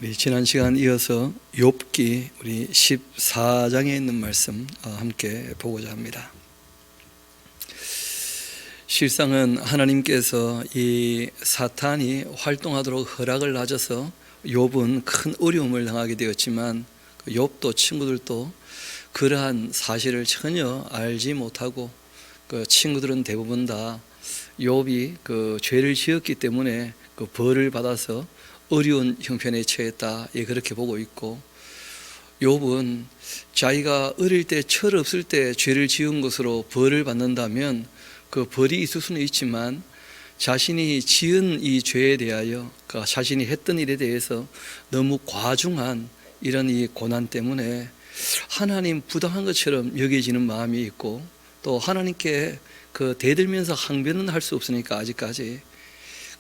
우리 지난 시간 이어서 욥기 우리 14장에 있는 말씀 함께 보고자 합니다. 실상은 하나님께서 이 사탄이 활동하도록 허락을 하셔서 욥은 큰 어려움을 당하게 되었지만 욥도 친구들도 그러한 사실을 전혀 알지 못하고 그 친구들은 대부분 다 욥이 그 죄를 지었기 때문에 그 벌을 받아서 어려운 형편에 처했다, 그렇게 보고 있고, 욥은 자기가 어릴 때 철 없을 때 죄를 지은 것으로 벌을 받는다면 그 벌이 있을 수는 있지만 자신이 지은 이 죄에 대하여 그 자신이 했던 일에 대해서 너무 과중한 이런 이 고난 때문에 하나님 부당한 것처럼 여겨지는 마음이 있고, 또 하나님께 그 대들면서 항변은 할 수 없으니까 아직까지.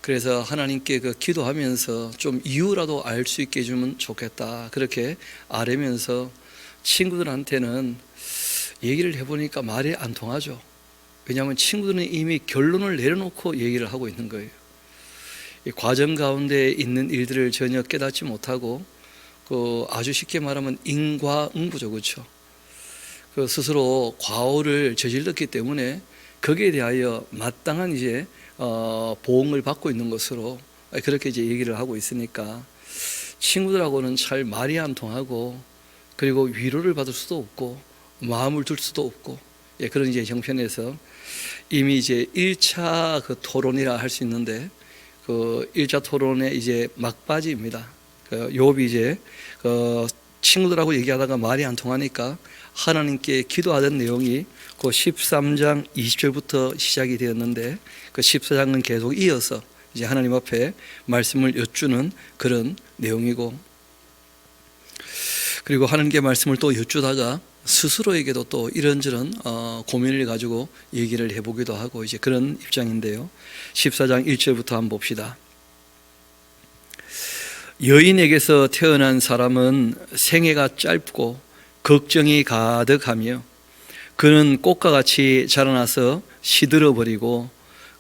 그래서 하나님께 그 기도하면서 좀 이유라도 알 수 있게 해주면 좋겠다, 그렇게 아뢰면서 친구들한테는 얘기를 해보니까 말이 안 통하죠. 왜냐하면 친구들은 이미 결론을 내려놓고 얘기를 하고 있는 거예요. 이 과정 가운데 있는 일들을 전혀 깨닫지 못하고 그 아주 쉽게 말하면 인과응보죠, 그렇죠? 그 스스로 과오를 저질렀기 때문에 거기에 대하여 마땅한 이제 보응을 받고 있는 것으로 그렇게 이제 얘기를 하고 있으니까 친구들하고는 잘 말이 안 통하고, 그리고 위로를 받을 수도 없고 마음을 둘 수도 없고, 그런 이제 형편에서 이미 이제 1차 그 토론이라 할 수 있는데 그 1차 토론의 이제 막바지입니다. 그 욥이 이제 그 친구들하고 얘기하다가 말이 안 통하니까 하나님께 기도하던 내용이 그 13장 20절부터 시작이 되었는데 그 14장은 계속 이어서 이제 하나님 앞에 말씀을 여쭈는 그런 내용이고, 그리고 하나님께 말씀을 또 여쭈다가 스스로에게도 또 이런저런 고민을 가지고 얘기를 해보기도 하고 이제 그런 입장인데요. 14장 1절부터 한번 봅시다. 여인에게서 태어난 사람은 생애가 짧고 걱정이 가득하며 그는 꽃과 같이 자라나서 시들어버리고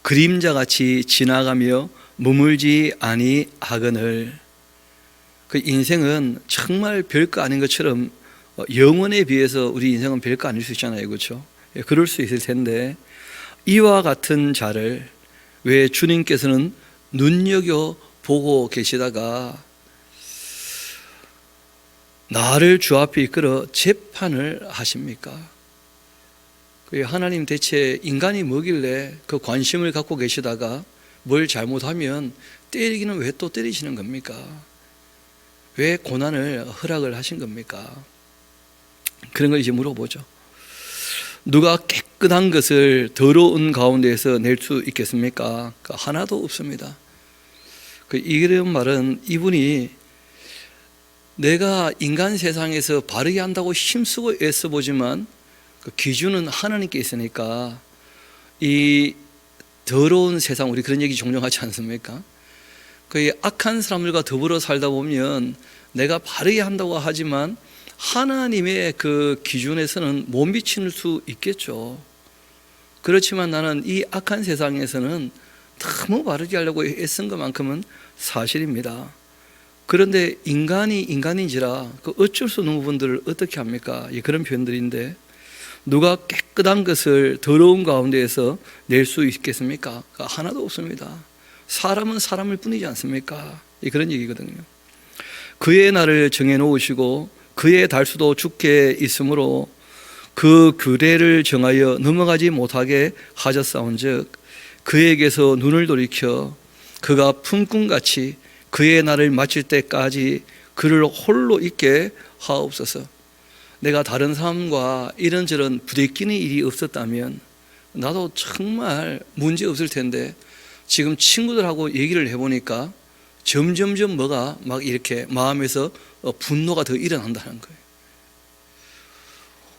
그림자같이 지나가며 머물지 아니하거늘. 그 인생은 정말 별거 아닌 것처럼 영원에 비해서 우리 인생은 별거 아닐 수 있잖아요, 그렇죠? 그럴 수 있을 텐데 이와 같은 자를 왜 주님께서는 눈여겨보고 계시다가 나를 주 앞에 이끌어 재판을 하십니까? 하나님 대체 인간이 뭐길래 그 관심을 갖고 계시다가 뭘 잘못하면 때리기는 왜 또 때리시는 겁니까? 왜 고난을 허락을 하신 겁니까? 그런 걸 이제 물어보죠. 누가 깨끗한 것을 더러운 가운데에서 낼 수 있겠습니까? 하나도 없습니다. 이런 말은 이분이 내가 인간 세상에서 바르게 한다고 힘쓰고 애써보지만 그 기준은 하나님께 있으니까 이 더러운 세상, 우리 그런 얘기 종종 하지 않습니까? 그 악한 사람들과 더불어 살다 보면 내가 바르게 한다고 하지만 하나님의 그 기준에서는 못 미칠 수 있겠죠. 그렇지만 나는 이 악한 세상에서는 너무 바르게 하려고 애쓴 것만큼은 사실입니다. 그런데 인간이 인간인지라 그 어쩔 수 없는 부분들을 어떻게 합니까? 그런 표현들인데 누가 깨끗한 것을 더러운 가운데에서 낼 수 있겠습니까? 하나도 없습니다. 사람은 사람일 뿐이지 않습니까? 그런 얘기거든요. 그의 날을 정해놓으시고 그의 달수도 죽게 있으므로 그 규례를 정하여 넘어가지 못하게 하셨사온즉 그에게서 눈을 돌이켜 그가 품꾼같이 그의 날을 마칠 때까지 그를 홀로 있게 하옵소서. 내가 다른 사람과 이런저런 부대끼는 일이 없었다면 나도 정말 문제 없을 텐데 지금 친구들하고 얘기를 해보니까 점점점 뭐가 막 이렇게 마음에서 분노가 더 일어난다는 거예요.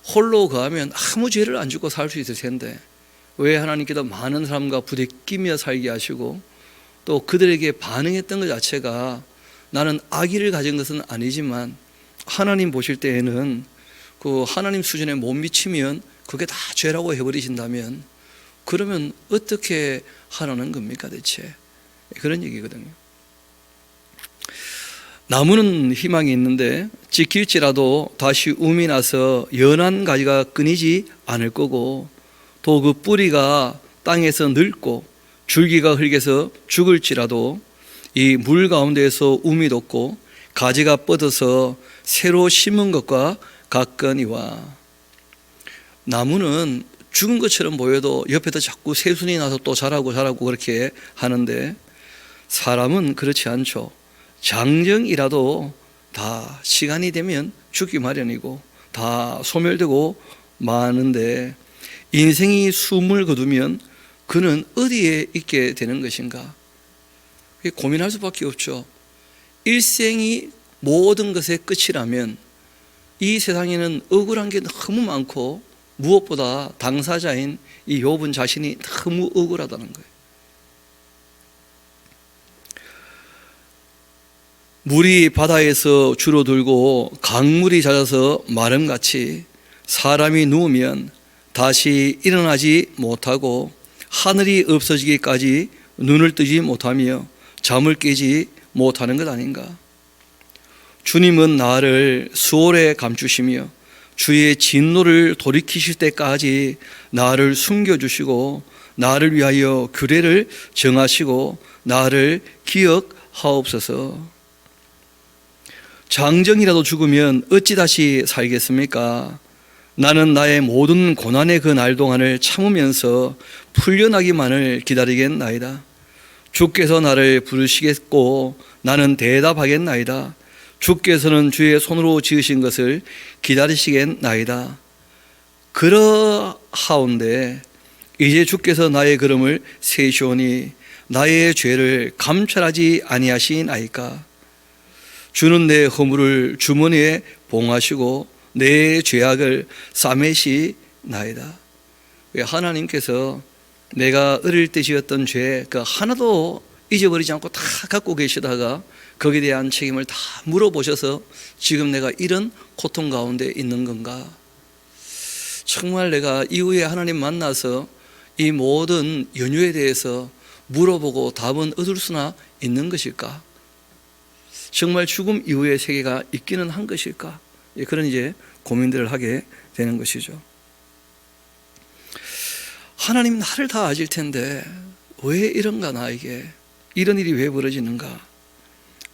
홀로 거하면 아무 죄를 안 짓고 살 수 있을 텐데 왜 하나님께서 많은 사람과 부대끼며 살게 하시고 또 그들에게 반응했던 것 자체가 나는 악의를 가진 것은 아니지만 하나님 보실 때에는 그 하나님 수준에 못 미치면 그게 다 죄라고 해버리신다면 그러면 어떻게 하라는 겁니까 대체? 그런 얘기거든요. 나무는 희망이 있는데 찍힐지라도 다시 움이 나서 연한 가지가 끊이지 않을 거고, 또 그 뿌리가 땅에서 늙고 줄기가 흙에서 죽을지라도 이 물 가운데에서 움이 돋고 가지가 뻗어서 새로 심은 것과 같거니와. 나무는 죽은 것처럼 보여도 옆에도 자꾸 새순이 나서 또 자라고 그렇게 하는데, 사람은 그렇지 않죠. 장정이라도 다 시간이 되면 죽기 마련이고 다 소멸되고 마는데, 인생이 숨을 거두면 그는 어디에 있게 되는 것인가? 고민할 수밖에 없죠. 일생이 모든 것의 끝이라면 이 세상에는 억울한 게 너무 많고, 무엇보다 당사자인 이 욥은 자신이 너무 억울하다는 거예요. 물이 바다에서 줄어들고 강물이 잦아서 마름같이 사람이 누우면 다시 일어나지 못하고 하늘이 없어지기까지 눈을 뜨지 못하며 잠을 깨지 못하는 것 아닌가? 주님은 나를 수월에 감추시며 주의 진노를 돌이키실 때까지 나를 숨겨주시고 나를 위하여 규례를 정하시고 나를 기억하옵소서. 장정이라도 죽으면 어찌 다시 살겠습니까? 나는 나의 모든 고난의 그 날 동안을 참으면서 풀려나기만을 기다리겠나이다. 주께서 나를 부르시겠고 나는 대답하겠나이다. 주께서는 주의 손으로 지으신 것을 기다리시겠나이다. 그러하온데 이제 주께서 나의 걸음을 세시오니 나의 죄를 감찰하지 아니하시나이까? 주는 내 허물을 주머니에 봉하시고 내 죄악을 싸매시나이다. 하나님께서 내가 어릴 때 지었던 죄 그 하나도 잊어버리지 않고 다 갖고 계시다가 거기에 대한 책임을 다 물어보셔서 지금 내가 이런 고통 가운데 있는 건가? 정말 내가 이후에 하나님 만나서 이 모든 연유에 대해서 물어보고 답은 얻을 수나 있는 것일까? 정말 죽음 이후의 세계가 있기는 한 것일까? 그런 이제 고민들을 하게 되는 것이죠. 하나님 나를 다 아실 텐데 왜 이런가, 나에게 이런 일이 왜 벌어지는가?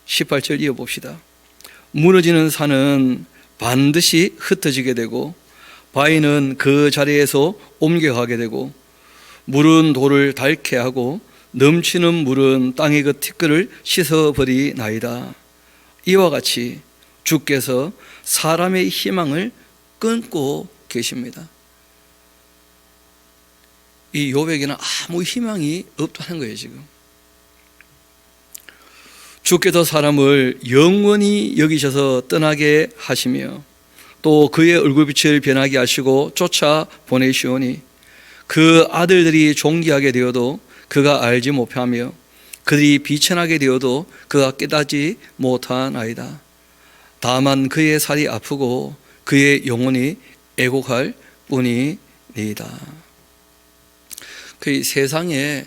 18절 이어봅시다. 무너지는 산은 반드시 흩어지게 되고 바위는 그 자리에서 옮겨가게 되고 물은 돌을 닳게 하고 넘치는 물은 땅의 그 티끌을 씻어버리나이다. 이와 같이 주께서 사람의 희망을 끊고 계십니다. 이 욥에게는 아무 희망이 없다는 거예요. 지금 주께서 사람을 영원히 여기셔서 떠나게 하시며 또 그의 얼굴빛을 변하게 하시고 쫓아 보내시오니 그 아들들이 존귀하게 되어도 그가 알지 못하며 그들이 비천하게 되어도 그가 깨닫지 못하나이다. 다만 그의 살이 아프고 그의 영혼이 애곡할 뿐이니이다. 그 세상에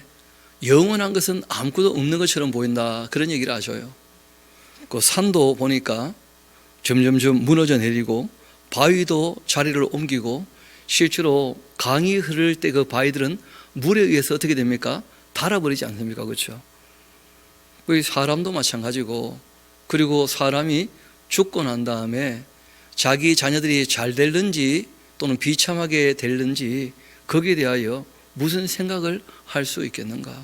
영원한 것은 아무것도 없는 것처럼 보인다, 그런 얘기를 하셔요. 그 산도 보니까 점점점 무너져 내리고 바위도 자리를 옮기고 실제로 강이 흐를 때 그 바위들은 물에 의해서 어떻게 됩니까? 닳아버리지 않습니까? 그렇죠? 사람도 마찬가지고, 그리고 사람이 죽고 난 다음에 자기 자녀들이 잘 될는지 또는 비참하게 될는지 거기에 대하여 무슨 생각을 할 수 있겠는가?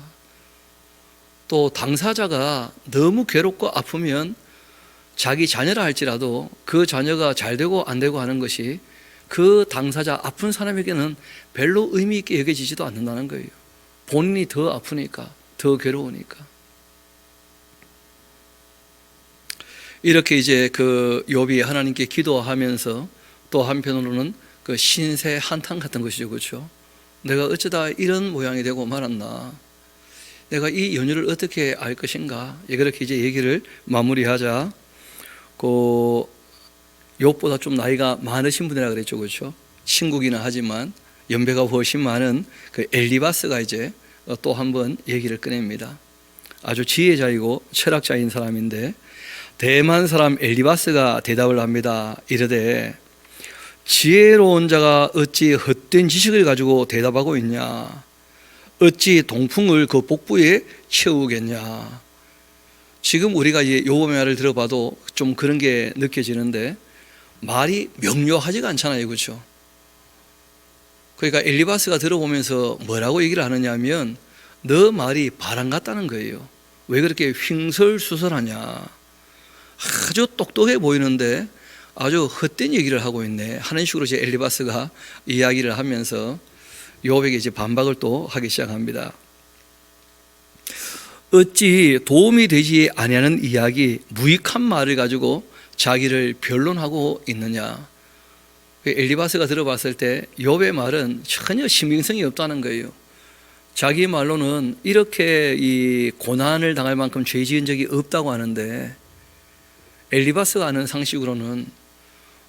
또 당사자가 너무 괴롭고 아프면 자기 자녀라 할지라도 그 자녀가 잘 되고 안 되고 하는 것이 그 당사자 아픈 사람에게는 별로 의미 있게 여겨지지도 않는다는 거예요. 본인이 더 아프니까, 더 괴로우니까. 이렇게 이제 그 욥이 하나님께 기도하면서 또 한편으로는 그 신세 한탄 같은 것이죠. 그렇죠? 내가 어쩌다 이런 모양이 되고 말았나? 내가 이 연유를 어떻게 알 것인가? 그렇게 이제 얘기를 마무리하자. 그 욥보다 좀 나이가 많으신 분이라 그랬죠. 그렇죠? 친구기는 하지만 연배가 훨씬 많은 그 엘리바스가 이제 또 한 번 얘기를 꺼냅니다. 아주 지혜자이고 철학자인 사람인데, 대만 사람 엘리바스가 대답을 합니다. 이르되 지혜로운 자가 어찌 헛된 지식을 가지고 대답하고 있냐? 어찌 동풍을 그 복부에 채우겠냐? 지금 우리가 이제 욥의 말을 들어봐도 좀 그런 게 느껴지는데 말이 명료하지가 않잖아요, 그렇죠? 그러니까 엘리바스가 들어보면서 뭐라고 얘기를 하느냐면 너 말이 바람 같다는 거예요. 왜 그렇게 횡설수설하냐? 아주 똑똑해 보이는데 아주 헛된 얘기를 하고 있네 하는 식으로 이제 엘리바스가 이야기를 하면서 욥에게 이제 반박을 또 하기 시작합니다. 어찌 도움이 되지 아니하는 이야기, 무익한 말을 가지고 자기를 변론하고 있느냐? 엘리바스가 들어봤을 때 욥의 말은 전혀 신빙성이 없다는 거예요. 자기 말로는 이렇게 이 고난을 당할 만큼 죄 지은 적이 없다고 하는데 엘리바스가 아는 상식으로는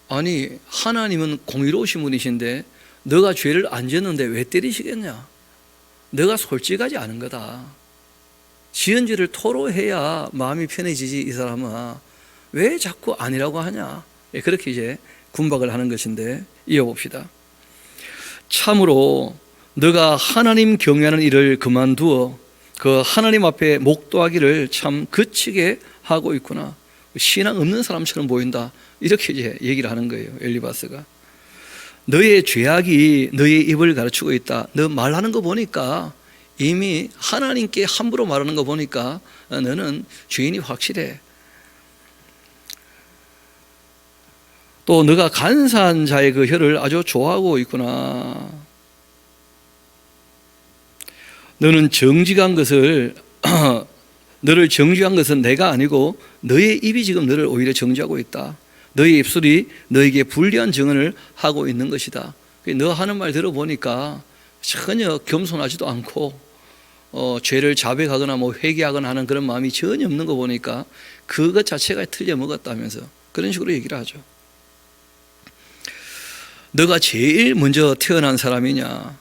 아니 하나님은 공의로우신 분이신데 너가 죄를 안 지었는데 왜 때리시겠냐? 너가 솔직하지 않은 거다. 지은 죄를 토로해야 마음이 편해지지 이 사람아. 왜 자꾸 아니라고 하냐? 그렇게 이제 군박을 하는 것인데 이어봅시다. 참으로 너가 하나님 경외하는 일을 그만두어 그 하나님 앞에 목도하기를 참 그치게 하고 있구나. 신앙 없는 사람처럼 보인다. 이렇게 이제 얘기를 하는 거예요, 엘리바스가. 너의 죄악이 너의 입을 가르치고 있다. 너 말하는 거 보니까 이미 하나님께 함부로 말하는 거 보니까 너는 죄인이 확실해. 또 너가 간사한 자의 그 혀를 아주 좋아하고 있구나. 너는 정직한 것을 너를 정죄한 것은 내가 아니고 너의 입이 지금 너를 오히려 정죄하고 있다. 너의 입술이 너에게 불리한 증언을 하고 있는 것이다. 너 하는 말 들어보니까 전혀 겸손하지도 않고 죄를 자백하거나 뭐 회개하거나 하는 그런 마음이 전혀 없는 거 보니까 그것 자체가 틀려 먹었다면서 그런 식으로 얘기를 하죠. 너가 제일 먼저 태어난 사람이냐?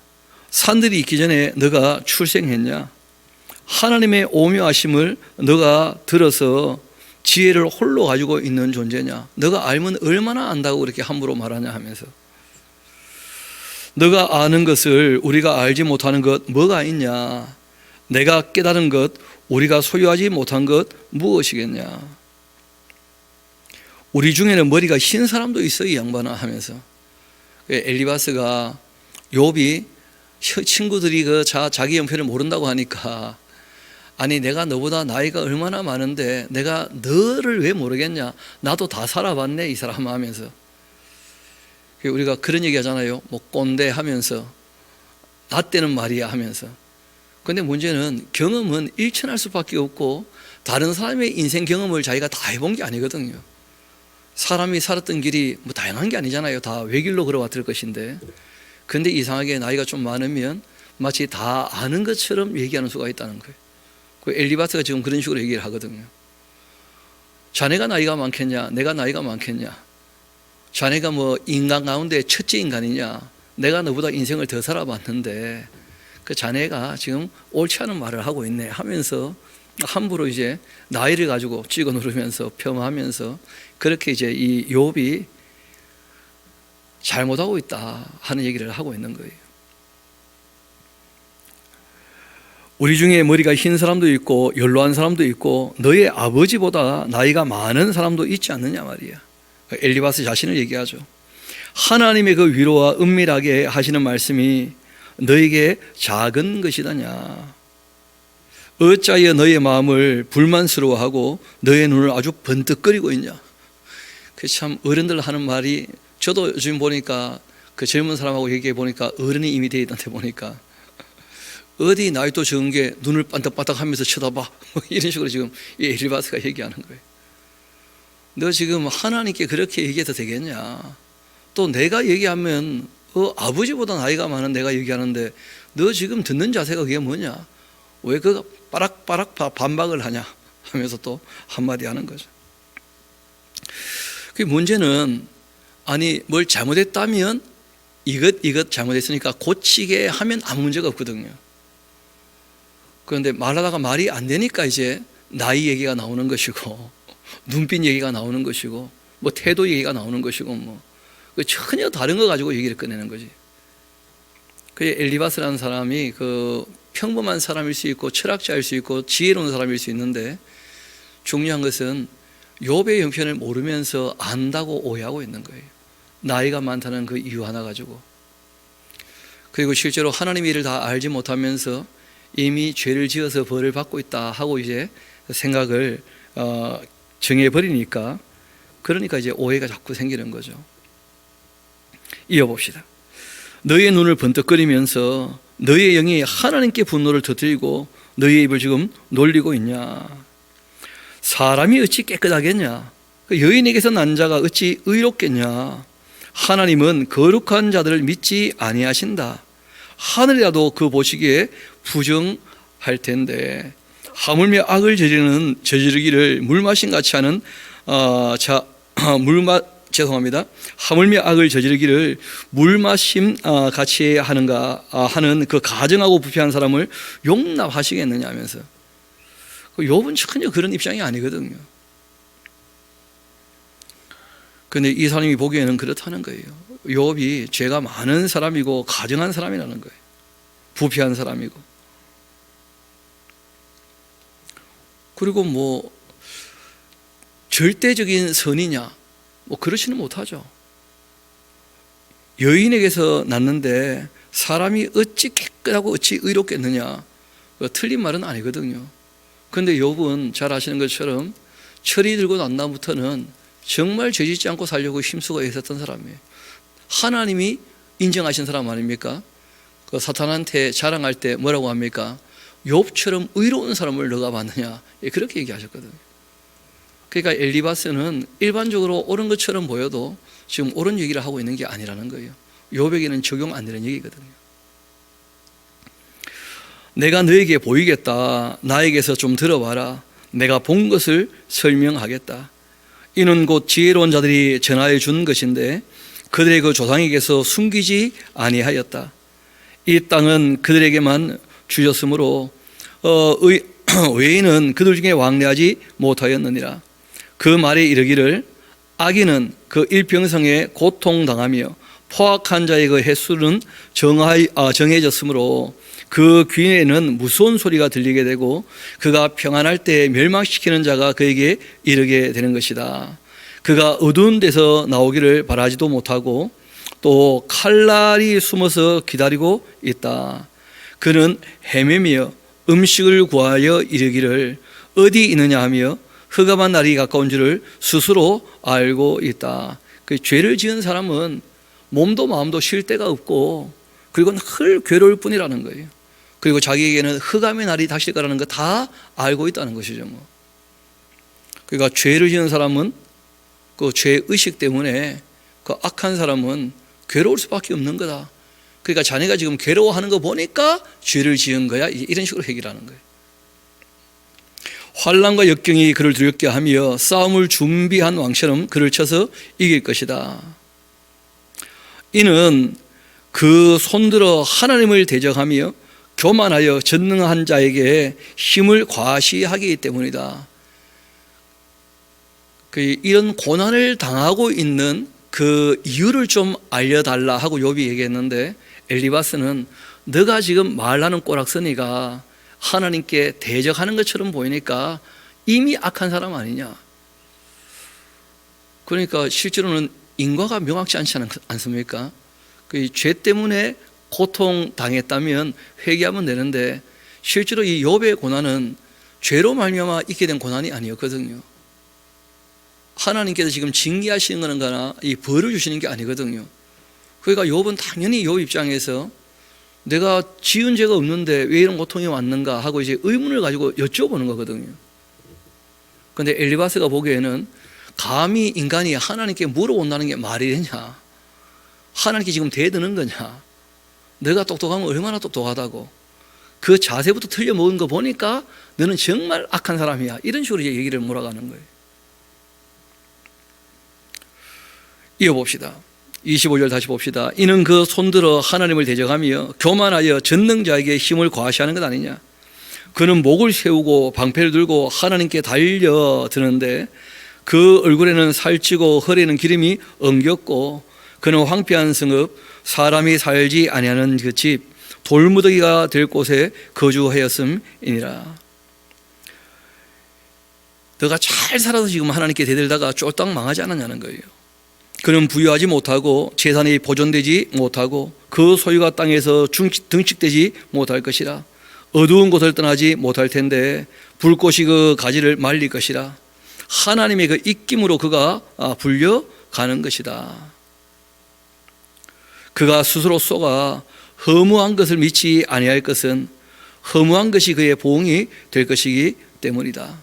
산들이 있기 전에 너가 출생했냐? 하나님의 오묘하심을 너가 들어서 지혜를 홀로 가지고 있는 존재냐? 너가 알면 얼마나 안다고 그렇게 함부로 말하냐 하면서 너가 아는 것을 우리가 알지 못하는 것 뭐가 있냐? 내가 깨달은 것 우리가 소유하지 못한 것 무엇이겠냐? 우리 중에는 머리가 흰 사람도 있어 이 양반아 하면서 엘리바스가 욥이 친구들이 자기 형편을 모른다고 하니까 아니 내가 너보다 나이가 얼마나 많은데 내가 너를 왜 모르겠냐? 나도 다 살아봤네 이 사람 하면서 우리가 그런 얘기 하잖아요. 뭐 꼰대 하면서 나 때는 말이야 하면서. 근데 문제는 경험은 일천할 수밖에 없고 다른 사람의 인생 경험을 자기가 다 해본 게 아니거든요. 사람이 살았던 길이 뭐 다양한 게 아니잖아요. 다 외길로 걸어왔을 것인데 근데 이상하게 나이가 좀 많으면 마치 다 아는 것처럼 얘기하는 수가 있다는 거예요. 그 엘리바스가 지금 그런 식으로 얘기를 하거든요. 자네가 나이가 많겠냐? 내가 나이가 많겠냐? 자네가 뭐 인간 가운데 첫째 인간이냐? 내가 너보다 인생을 더 살아봤는데 그 자네가 지금 옳지 않은 말을 하고 있네 하면서 함부로 이제 나이를 가지고 찍어 누르면서 폄하하면서 그렇게 이제 이 욥이 잘못하고 있다 하는 얘기를 하고 있는 거예요. 우리 중에 머리가 흰 사람도 있고 연로한 사람도 있고 너의 아버지보다 나이가 많은 사람도 있지 않느냐 말이야. 엘리바스 자신을 얘기하죠. 하나님의 그 위로와 은밀하게 하시는 말씀이 너에게 작은 것이다냐? 어찌하여 너의 마음을 불만스러워하고 너의 눈을 아주 번뜩거리고 있냐? 그 참 어른들 하는 말이 저도 요즘 보니까 그 젊은 사람하고 얘기해 보니까 어른이 이미 돼 있던데 보니까 어디 나이도 적은 게 눈을 반딱반딱 하면서 쳐다봐 뭐 이런 식으로 지금 엘리바스가 얘기하는 거예요. 너 지금 하나님께 그렇게 얘기해도 되겠냐? 또 내가 얘기하면 아버지보다 나이가 많은 내가 얘기하는데 너 지금 듣는 자세가 그게 뭐냐? 왜 그 빠락빠락 반박을 하냐? 하면서 또 한마디 하는 거죠. 그 문제는 아니 뭘 잘못했다면 이것 잘못했으니까 고치게 하면 아무 문제가 없거든요. 그런데 말하다가 말이 안 되니까 이제 나이 얘기가 나오는 것이고 눈빛 얘기가 나오는 것이고 뭐 태도 얘기가 나오는 것이고 뭐 전혀 다른 거 가지고 얘기를 꺼내는 거지. 그 엘리바스라는 사람이 그 평범한 사람일 수 있고 철학자일 수 있고 지혜로운 사람일 수 있는데 중요한 것은 욥의 형편을 모르면서 안다고 오해하고 있는 거예요. 나이가 많다는 그 이유 하나 가지고. 그리고 실제로 하나님의 일을 다 알지 못하면서 이미 죄를 지어서 벌을 받고 있다 하고 이제 생각을 정해버리니까 그러니까 이제 오해가 자꾸 생기는 거죠. 이어봅시다. 너희의 눈을 번뜩거리면서 너희의 영이 하나님께 분노를 터뜨리고 너희의 입을 지금 놀리고 있냐. 사람이 어찌 깨끗하겠냐. 여인에게서 난 자가 어찌 의롭겠냐. 하나님은 거룩한 자들을 믿지 아니하신다. 하늘이라도 그 보시기에 부정할 텐데 하물며 악을 저지르기를 물마심 같이 하는 하물며 악을 저지르기를 물마심 같이 하는가 하는 그 가증하고 부패한 사람을 용납하시겠느냐 하면서. 욥은 전혀 그런 입장이 아니거든요. 그런데 이 사람이 보기에는 그렇다는 거예요. 욥이 죄가 많은 사람이고 가증한 사람이라는 거예요. 부패한 사람이고. 그리고 뭐 절대적인 선이냐, 뭐 그렇지는 못하죠. 여인에게서 났는데 사람이 어찌 깨끗하고 어찌 의롭겠느냐, 틀린 말은 아니거든요. 그런데 욥은 잘 아시는 것처럼 철이 들고 난 다음부터는 정말 죄짓지 않고 살려고 힘쓰고 애썼던 사람이에요. 하나님이 인정하신 사람 아닙니까? 그 사탄한테 자랑할 때 뭐라고 합니까? 욥처럼 의로운 사람을 너가 봤느냐, 그렇게 얘기하셨거든요. 그러니까 엘리바스는 일반적으로 옳은 것처럼 보여도 지금 옳은 얘기를 하고 있는 게 아니라는 거예요. 욥에게는 적용 안 되는 얘기거든요. 내가 너에게 보이겠다. 나에게서 좀 들어봐라. 내가 본 것을 설명하겠다. 이는 곧 지혜로운 자들이 전하여 준 것인데 그들의 그 조상에게서 숨기지 아니하였다. 이 땅은 그들에게만 주셨으므로 외인은 그들 중에 왕래하지 못하였느니라. 그 말에 이르기를 악인은 그 일평생에 고통당하며 포악한 자의 그 횟수는 정해졌으므로 그 귀에는 무서운 소리가 들리게 되고 그가 평안할 때 멸망시키는 자가 그에게 이르게 되는 것이다. 그가 어두운 데서 나오기를 바라지도 못하고 또 칼날이 숨어서 기다리고 있다. 그는 헤매며 음식을 구하여 이르기를 어디 있느냐 하며 흑암한 날이 가까운 줄을 스스로 알고 있다. 그 죄를 지은 사람은 몸도 마음도 쉴 데가 없고 그리고 늘 괴로울 뿐이라는 거예요. 그리고 자기에게는 흑암의 날이 닥칠 거라는 거 다 알고 있다는 것이죠. 뭐. 그러니까 죄를 지은 사람은 그 죄의식 때문에 그 악한 사람은 괴로울 수밖에 없는 거다. 그러니까 자네가 지금 괴로워하는 거 보니까 죄를 지은 거야. 이런 식으로 얘기를 하는 거예요. 환난과 역경이 그를 두렵게 하며 싸움을 준비한 왕처럼 그를 쳐서 이길 것이다. 이는 그 손들어 하나님을 대적하며 교만하여 전능한 자에게 힘을 과시하기 때문이다. 이런 고난을 당하고 있는 그 이유를 좀 알려달라 하고 욥이 얘기했는데 엘리바스는 너가 지금 말하는 꼬락서니가 하나님께 대적하는 것처럼 보이니까 이미 악한 사람 아니냐. 그러니까 실제로는 인과가 명확치 않지 않습니까? 그 죄 때문에 고통당했다면 회개하면 되는데 실제로 이 욥의 고난은 죄로 말미암아 있게 된 고난이 아니었거든요. 하나님께서 지금 징계하시는 거는 거나 이 벌을 주시는 게 아니거든요. 그러니까 욥은 당연히 욥 입장에서 내가 지은 죄가 없는데 왜 이런 고통이 왔는가 하고 이제 의문을 가지고 여쭤보는 거거든요. 그런데 엘리바스가 보기에는 감히 인간이 하나님께 물어본다는 게 말이 되냐? 하나님께 지금 대드는 거냐? 너가 똑똑하면 얼마나 똑똑하다고? 그 자세부터 틀려 먹은 거 보니까 너는 정말 악한 사람이야. 이런 식으로 이제 얘기를 몰아가는 거예요. 이어봅시다. 25절 다시 봅시다. 이는 그 손들어 하나님을 대적하며 교만하여 전능자에게 힘을 과시하는 것 아니냐. 그는 목을 세우고 방패를 들고 하나님께 달려드는데 그 얼굴에는 살찌고 허리에는 기름이 엉겼고 그는 황폐한 성읍 사람이 살지 아니하는 그 집 돌무더기가 될 곳에 거주하였음이니라. 너가 잘 살아서 지금 하나님께 대들다가 쫄딱 망하지 않았냐는 거예요. 그는 부유하지 못하고 재산이 보존되지 못하고 그 소유가 땅에서 등식되지 못할 것이라. 어두운 곳을 떠나지 못할 텐데 불꽃이 그 가지를 말릴 것이라. 하나님의 그 입김으로 그가 불려가는 것이다. 그가 스스로 쏘가 허무한 것을 믿지 아니할 것은 허무한 것이 그의 보응이 될 것이기 때문이다.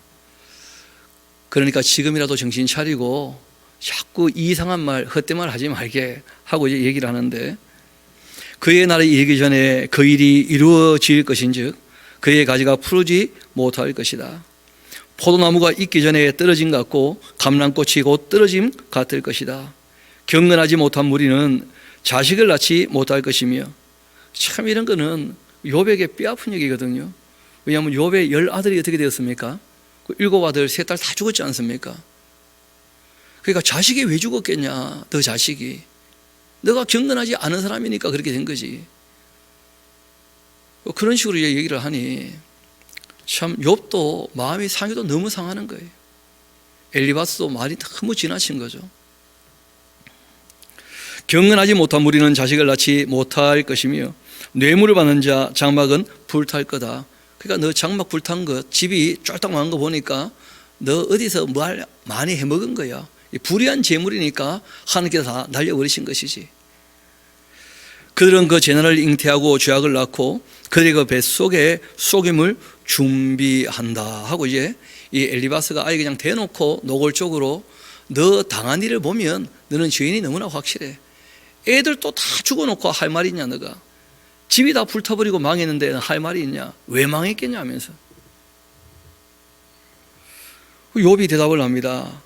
그러니까 지금이라도 정신 차리고 자꾸 이상한 말, 헛된 말 하지 말게 하고 이제 얘기를 하는데, 그의 날이 이르기 전에 그 일이 이루어질 것인즉 그의 가지가 푸르지 못할 것이다. 포도나무가 익기 전에 떨어짐 같고 감람꽃이 곧 떨어짐 같을 것이다. 경건하지 못한 무리는 자식을 낳지 못할 것이며. 참 이런 거는 욥에게 뼈아픈 얘기거든요. 왜냐하면 욥의 10아들이 어떻게 되었습니까? 그 7아들 3딸 다 죽었지 않습니까? 그러니까 자식이 왜 죽었겠냐? 너 자식이 너가 경건하지 않은 사람이니까 그렇게 된 거지. 그런 식으로 얘기를 하니 참 욥도 마음이 상해도 너무 상하는 거예요. 엘리바스도 말이 너무 지나친 거죠. 경건하지 못한 무리는 자식을 낳지 못할 것이며 뇌물을 받는 자 장막은 불탈 거다. 그러니까 너 장막 불탄 거, 집이 쫄딱 망한 거 보니까 너 어디서 뭘 많이 해먹은 거야. 불의한 재물이니까 하나님께서 다 날려버리신 것이지. 그들은 그 재난을 잉태하고 죄악을 낳고 그들의 그 뱃속에 속임을 준비한다 하고 이제 이 엘리바스가 아예 그냥 대놓고 노골적으로 너 당한 일을 보면 너는 죄인이 너무나 확실해. 애들도 다 죽어놓고 할 말이 있냐 너가. 집이 다 불타버리고 망했는데 할 말이 있냐. 왜 망했겠냐 하면서. 욥이 대답을 합니다.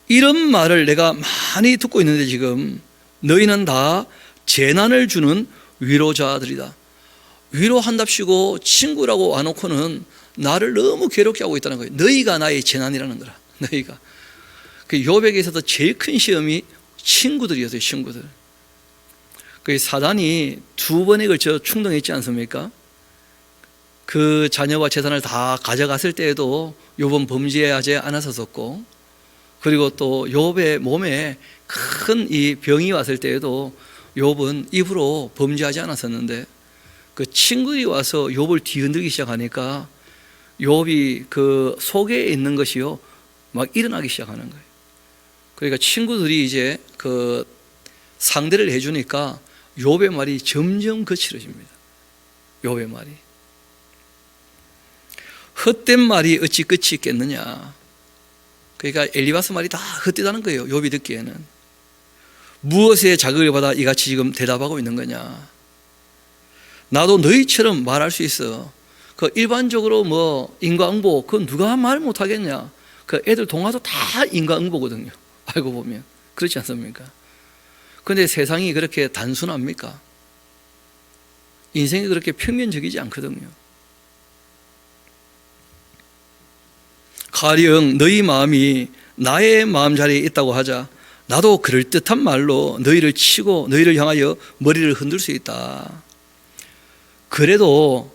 이런 말을 내가 많이 듣고 있는데 지금 너희는 다 재난을 주는 위로자들이다. 위로한답시고 친구라고 와놓고는 나를 너무 괴롭게 하고 있다는 거예요. 너희가 나의 재난이라는 거라. 너희가. 그 욥에게서도 제일 큰 시험이 친구들이었어요. 친구들. 그 사단이 2번에 걸쳐 충동했지 않습니까? 그 자녀와 재산을 다 가져갔을 때에도 욥은 범죄하지 않았었고, 그리고 또 욥의 몸에 큰 이 병이 왔을 때에도 욥은 입으로 범죄하지 않았었는데, 그 친구들이 와서 욥을 뒤흔들기 시작하니까 욥이 그 속에 있는 것이요 막 일어나기 시작하는 거예요. 그러니까 친구들이 이제 그 상대를 해주니까 욥의 말이 점점 거칠어집니다. 욥의 말이. 헛된 말이 어찌 끝이 있겠느냐. 그러니까 엘리바스 말이 다 헛되다는 거예요. 욥이 듣기에는. 무엇에 자극을 받아 이같이 지금 대답하고 있는 거냐. 나도 너희처럼 말할 수 있어. 그 일반적으로 뭐 인과응보 그건 누가 말 못하겠냐. 그 애들 동화도 다 인과응보거든요. 알고 보면 그렇지 않습니까? 그런데 세상이 그렇게 단순합니까? 인생이 그렇게 평면적이지 않거든요. 가령 너희 마음이 나의 마음자리에 있다고 하자. 나도 그럴듯한 말로 너희를 치고 너희를 향하여 머리를 흔들 수 있다. 그래도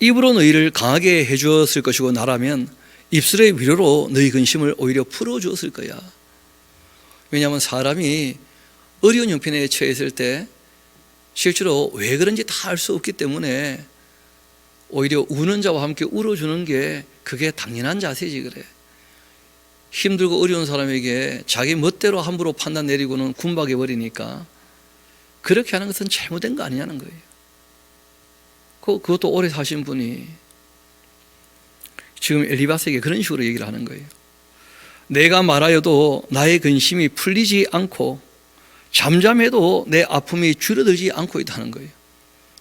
입으로 너희를 강하게 해주었을 것이고 나라면 입술의 위로로 너희 근심을 오히려 풀어주었을 거야. 왜냐하면 사람이 어려운 형편에 처했을 때 실제로 왜 그런지 다 알 수 없기 때문에 오히려 우는 자와 함께 울어주는 게 그게 당연한 자세지. 그래. 힘들고 어려운 사람에게 자기 멋대로 함부로 판단 내리고는 군박해 버리니까 그렇게 하는 것은 잘못된 거 아니냐는 거예요. 그것도 오래 사신 분이 지금 엘리바스에게 그런 식으로 얘기를 하는 거예요. 내가 말하여도 나의 근심이 풀리지 않고 잠잠해도 내 아픔이 줄어들지 않고 있다는 거예요.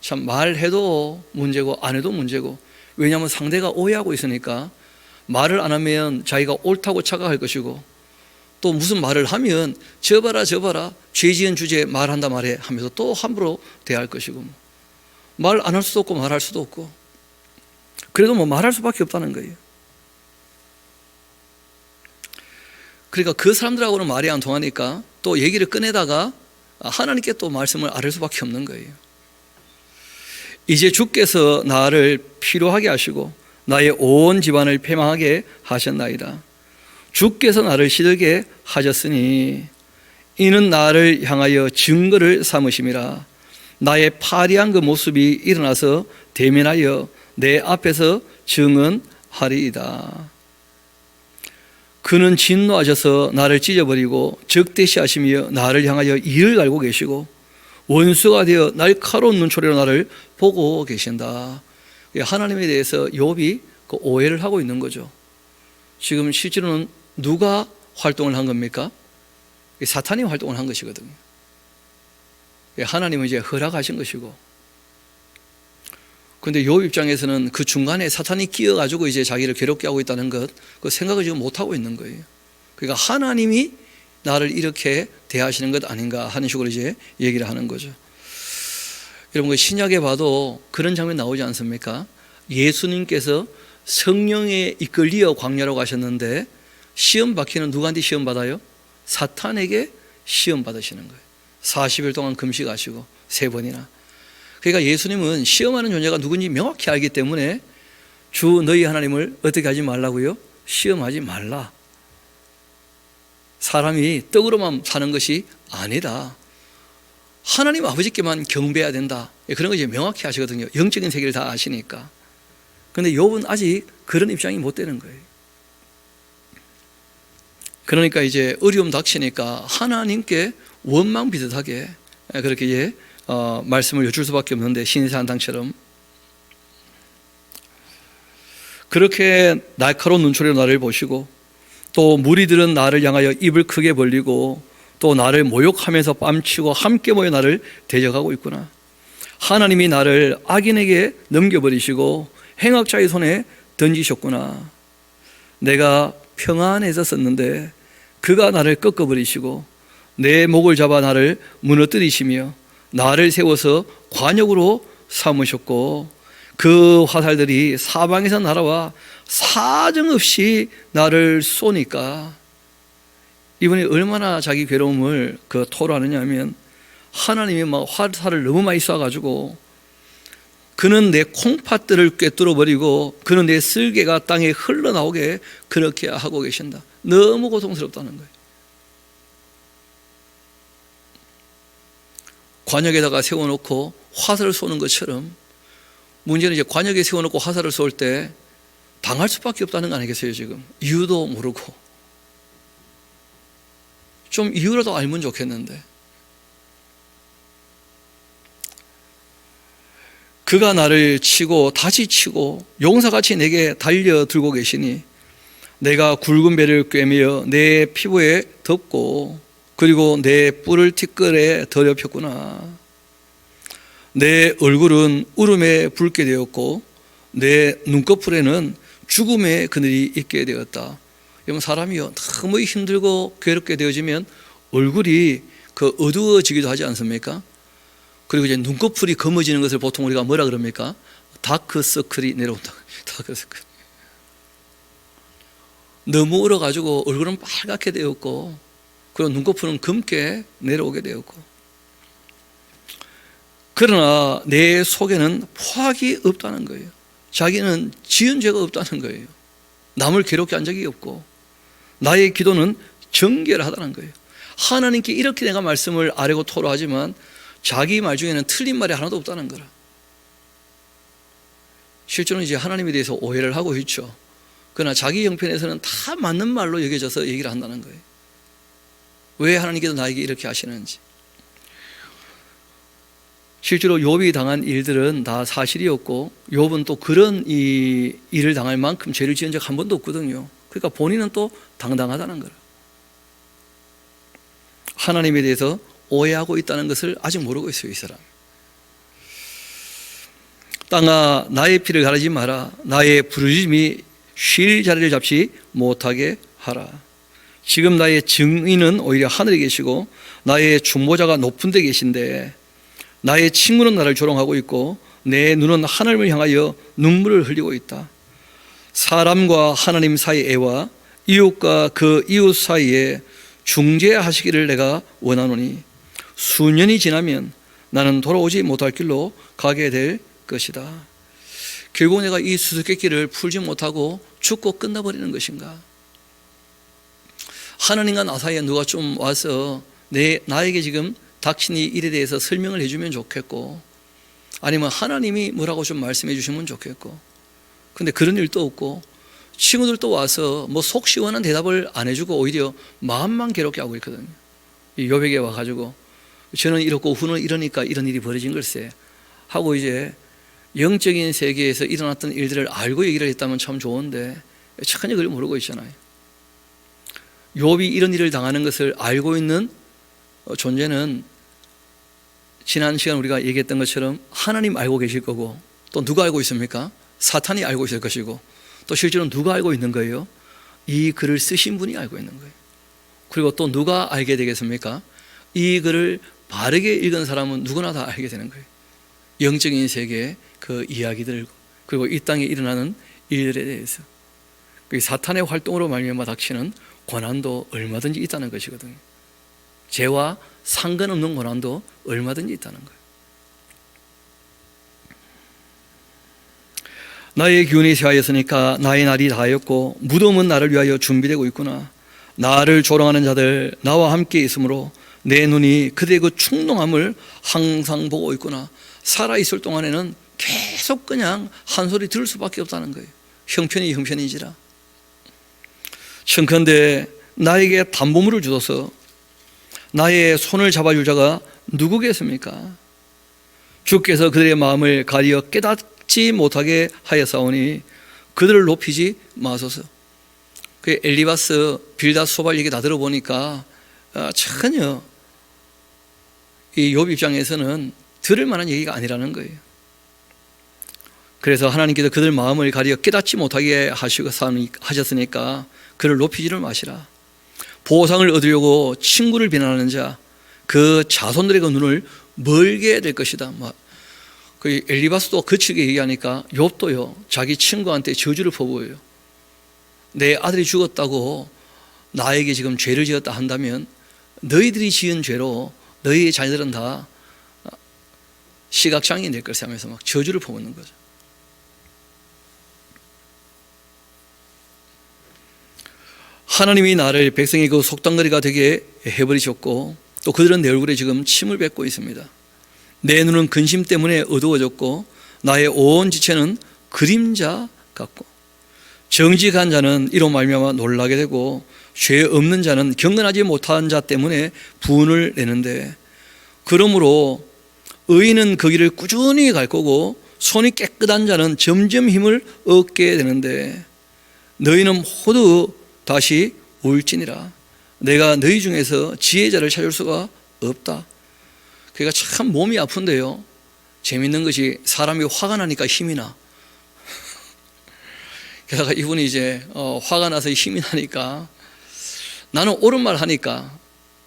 참 말해도 문제고 안 해도 문제고. 왜냐하면 상대가 오해하고 있으니까 말을 안 하면 자기가 옳다고 착각할 것이고, 또 무슨 말을 하면 저 봐라 죄 지은 주제에 말한다 말해 하면서 또 함부로 대할 것이고, 말 안 할 수도 없고 말할 수도 없고, 그래도 뭐 말할 수밖에 없다는 거예요. 그러니까 그 사람들하고는 말이 안 통하니까 또 얘기를 꺼내다가 하나님께 또 말씀을 아뢰 수밖에 없는 거예요. 이제 주께서 나를 피로하게 하시고 나의 온 집안을 패망하게 하셨나이다. 주께서 나를 시들게 하셨으니 이는 나를 향하여 증거를 삼으심이라. 나의 파리한 그 모습이 일어나서 대면하여 내 앞에서 증언하리이다. 그는 진노하셔서 나를 찢어버리고 적대시하시며 나를 향하여 이를 갈고 계시고 원수가 되어 날카로운 눈초리로 나를 보고 계신다. 하나님에 대해서 욥이 그 오해를 하고 있는 거죠. 지금 실제로는 누가 활동을 한 겁니까? 사탄이 활동을 한 것이거든요. 하나님은 이제 허락하신 것이고, 그런데 욥 입장에서는 그 중간에 사탄이 끼어가지고 이제 자기를 괴롭게 하고 있다는 것, 그 생각을 지금 못 하고 있는 거예요. 그러니까 하나님이 나를 이렇게 대하시는 것 아닌가 하는 식으로 이제 얘기를 하는 거죠. 여러분, 신약에 봐도 그런 장면 나오지 않습니까? 예수님께서 성령에 이끌리어 광야로 가셨는데 시험 받기는 누구한테 시험 받아요? 사탄에게 시험 받으시는 거예요. 40일 동안 금식하시고 3번이나. 그러니까 예수님은 시험하는 존재가 누군지 명확히 알기 때문에 주 너희 하나님을 어떻게 하지 말라고요? 시험하지 말라. 사람이 떡으로만 사는 것이 아니다. 하나님 아버지께만 경배해야 된다. 그런 거 이제 명확히 하시거든요. 영적인 세계를 다 아시니까. 그런데 욥은 아직 그런 입장이 못 되는 거예요. 그러니까 이제 어려움 닥치니까 하나님께 원망 비슷하게 그렇게 이제 말씀을 여쭐 수밖에 없는데, 신세한당처럼 그렇게 날카로운 눈초리로 나를 보시고 또 무리들은 나를 향하여 입을 크게 벌리고 또 나를 모욕하면서 뺨치고 함께 모여 나를 대적하고 있구나. 하나님이 나를 악인에게 넘겨버리시고 행악자의 손에 던지셨구나. 내가 평안해서 썼는데 그가 나를 꺾어버리시고 내 목을 잡아 나를 무너뜨리시며 나를 세워서 관역으로 삼으셨고 그 화살들이 사방에서 날아와 사정없이 나를 쏘니까. 이분이 얼마나 자기 괴로움을 토로하느냐 하면, 하나님이 막 화살을 너무 많이 쏴가지고 그는 내 콩팥들을 꿰뚫어 버리고 그는 내 쓸개가 땅에 흘러나오게 그렇게 하고 계신다. 너무 고통스럽다는 거예요. 관역에다가 세워놓고 화살을 쏘는 것처럼, 문제는 이제 관역에 세워놓고 화살을 쏠 때 당할 수밖에 없다는 거 아니겠어요? 지금 이유도 모르고. 좀 이유라도 알면 좋겠는데. 그가 나를 치고 다시 치고 용사같이 내게 달려들고 계시니 내가 굵은 배를 꿰매어 내 피부에 덮고 그리고 내 뿔을 티끌에 더럽혔구나. 내 얼굴은 울음에 붉게 되었고 내 눈꺼풀에는 죽음의 그늘이 있게 되었다. 여러분, 사람이요 너무 힘들고 괴롭게 되어지면 얼굴이 어두워지기도 하지 않습니까? 그리고 이제 눈꺼풀이 검어지는 것을 보통 우리가 뭐라 그럽니까? 다크서클이 내려온다. 다크서클. 너무 얼어가지고 얼굴은 빨갛게 되었고 그리고 눈꺼풀은 검게 내려오게 되었고, 그러나 내 속에는 포악이 없다는 거예요. 자기는 지은 죄가 없다는 거예요. 남을 괴롭게 한 적이 없고 나의 기도는 정결하다는 거예요. 하나님께 이렇게 내가 말씀을 아뢰고 토로하지만 자기 말 중에는 틀린 말이 하나도 없다는 거라. 실제로는 이제 하나님에 대해서 오해를 하고 있죠. 그러나 자기 형편에서는 다 맞는 말로 여겨져서 얘기를 한다는 거예요. 왜 하나님께서 나에게 이렇게 하시는지. 실제로 욥이 당한 일들은 다 사실이었고 욥은 또 그런 일을 당할 만큼 죄를 지은 적 한 번도 없거든요. 그러니까 본인은 또 당당하다는 거라. 하나님에 대해서 오해하고 있다는 것을 아직 모르고 있어요, 이 사람. 땅아, 나의 피를 가르지 마라. 나의 부르짖음이 쉴 자리를 잡지 못하게 하라. 지금 나의 증인은 오히려 하늘에 계시고 나의 중보자가 높은 데 계신데 나의 친구는 나를 조롱하고 있고 내 눈은 하늘을 향하여 눈물을 흘리고 있다. 사람과 하나님 사이 애와 이웃과 그 이웃 사이에 중재하시기를 내가 원하노니 수년이 지나면 나는 돌아오지 못할 길로 가게 될 것이다. 결국 내가 이 수수께끼를 풀지 못하고 죽고 끝나버리는 것인가? 하나님과 나 사이에 누가 좀 와서 나에게 지금 닥친 이 일에 대해서 설명을 해주면 좋겠고, 아니면 하나님이 뭐라고 좀 말씀해 주시면 좋겠고, 근데 그런 일도 없고, 친구들도 와서 뭐 속 시원한 대답을 안 해주고 오히려 마음만 괴롭게 하고 있거든요. 이 요백에 와가지고 저는 이렇고 후는 이러니까 이런 일이 벌어진 걸세 하고 이제 영적인 세계에서 일어났던 일들을 알고 얘기를 했다면 참 좋은데 전혀 그걸 모르고 있잖아요. 욥이 이런 일을 당하는 것을 알고 있는 존재는 지난 시간 우리가 얘기했던 것처럼 하나님 알고 계실 거고, 또 누가 알고 있습니까? 사탄이 알고 있을 것이고, 또 실제로 누가 알고 있는 거예요? 이 글을 쓰신 분이 알고 있는 거예요. 그리고 또 누가 알게 되겠습니까? 이 글을 바르게 읽은 사람은 누구나 다 알게 되는 거예요. 영적인 세계의 그 이야기들, 그리고 이 땅에 일어나는 일들에 대해서 사탄의 활동으로 말미암아 닥치는 고난도 얼마든지 있다는 것이거든요. 죄와 상관없는 고난도 얼마든지 있다는 거예요. 나의 기운이 쇠하였으니까 나의 날이 다하였고 무덤은 나를 위하여 준비되고 있구나. 나를 조롱하는 자들 나와 함께 있으므로 내 눈이 그들의 그 충동함을 항상 보고 있구나. 살아있을 동안에는 계속 그냥 한 소리 들을 수밖에 없다는 거예요. 형편이 형편이지라. 청컨대 나에게 담보물을 주어서 나의 손을 잡아줄 자가 누구겠습니까? 주께서 그들의 마음을 가리어 깨닫지 못하게 하였사오니 그들을 높이지 마소서. 그 엘리바스 빌닷 소발 얘기 다 들어보니까 전혀 이 욥 입장에서는 들을 만한 얘기가 아니라는 거예요. 그래서 하나님께서 그들 마음을 가리어 깨닫지 못하게 하셨으니까 그를 높이지를 마시라. 보상을 얻으려고 친구를 비난하는 자, 그 자손들의 그 눈을 멀게 될 것이다. 그 엘리바스도 거칠게 얘기하니까 욥도요 자기 친구한테 저주를 퍼부어요. 내 아들이 죽었다고 나에게 지금 죄를 지었다 한다면 너희들이 지은 죄로 너희의 자녀들은 다 시각장애인 될 것을 하면서 막 저주를 퍼붓는 거죠. 하나님이 나를 백성의 그 속단거리가 되게 해버리셨고, 또 그들은 내 얼굴에 지금 침을 뱉고 있습니다. 내 눈은 근심 때문에 어두워졌고 나의 온 지체는 그림자 같고, 정직한 자는 이로 말미암아 놀라게 되고 죄 없는 자는 경건하지 못한 자 때문에 분을 내는데, 그러므로 의인은 그 길을 꾸준히 갈 거고 손이 깨끗한 자는 점점 힘을 얻게 되는데 너희는 모두 다시 울지니라. 내가 너희 중에서 지혜자를 찾을 수가 없다. 그러니까 참 몸이 아픈데요, 재밌는 것이 사람이 화가 나니까 힘이 나. 게다가 이분이 이제 화가 나서 힘이 나니까 나는 옳은 말 하니까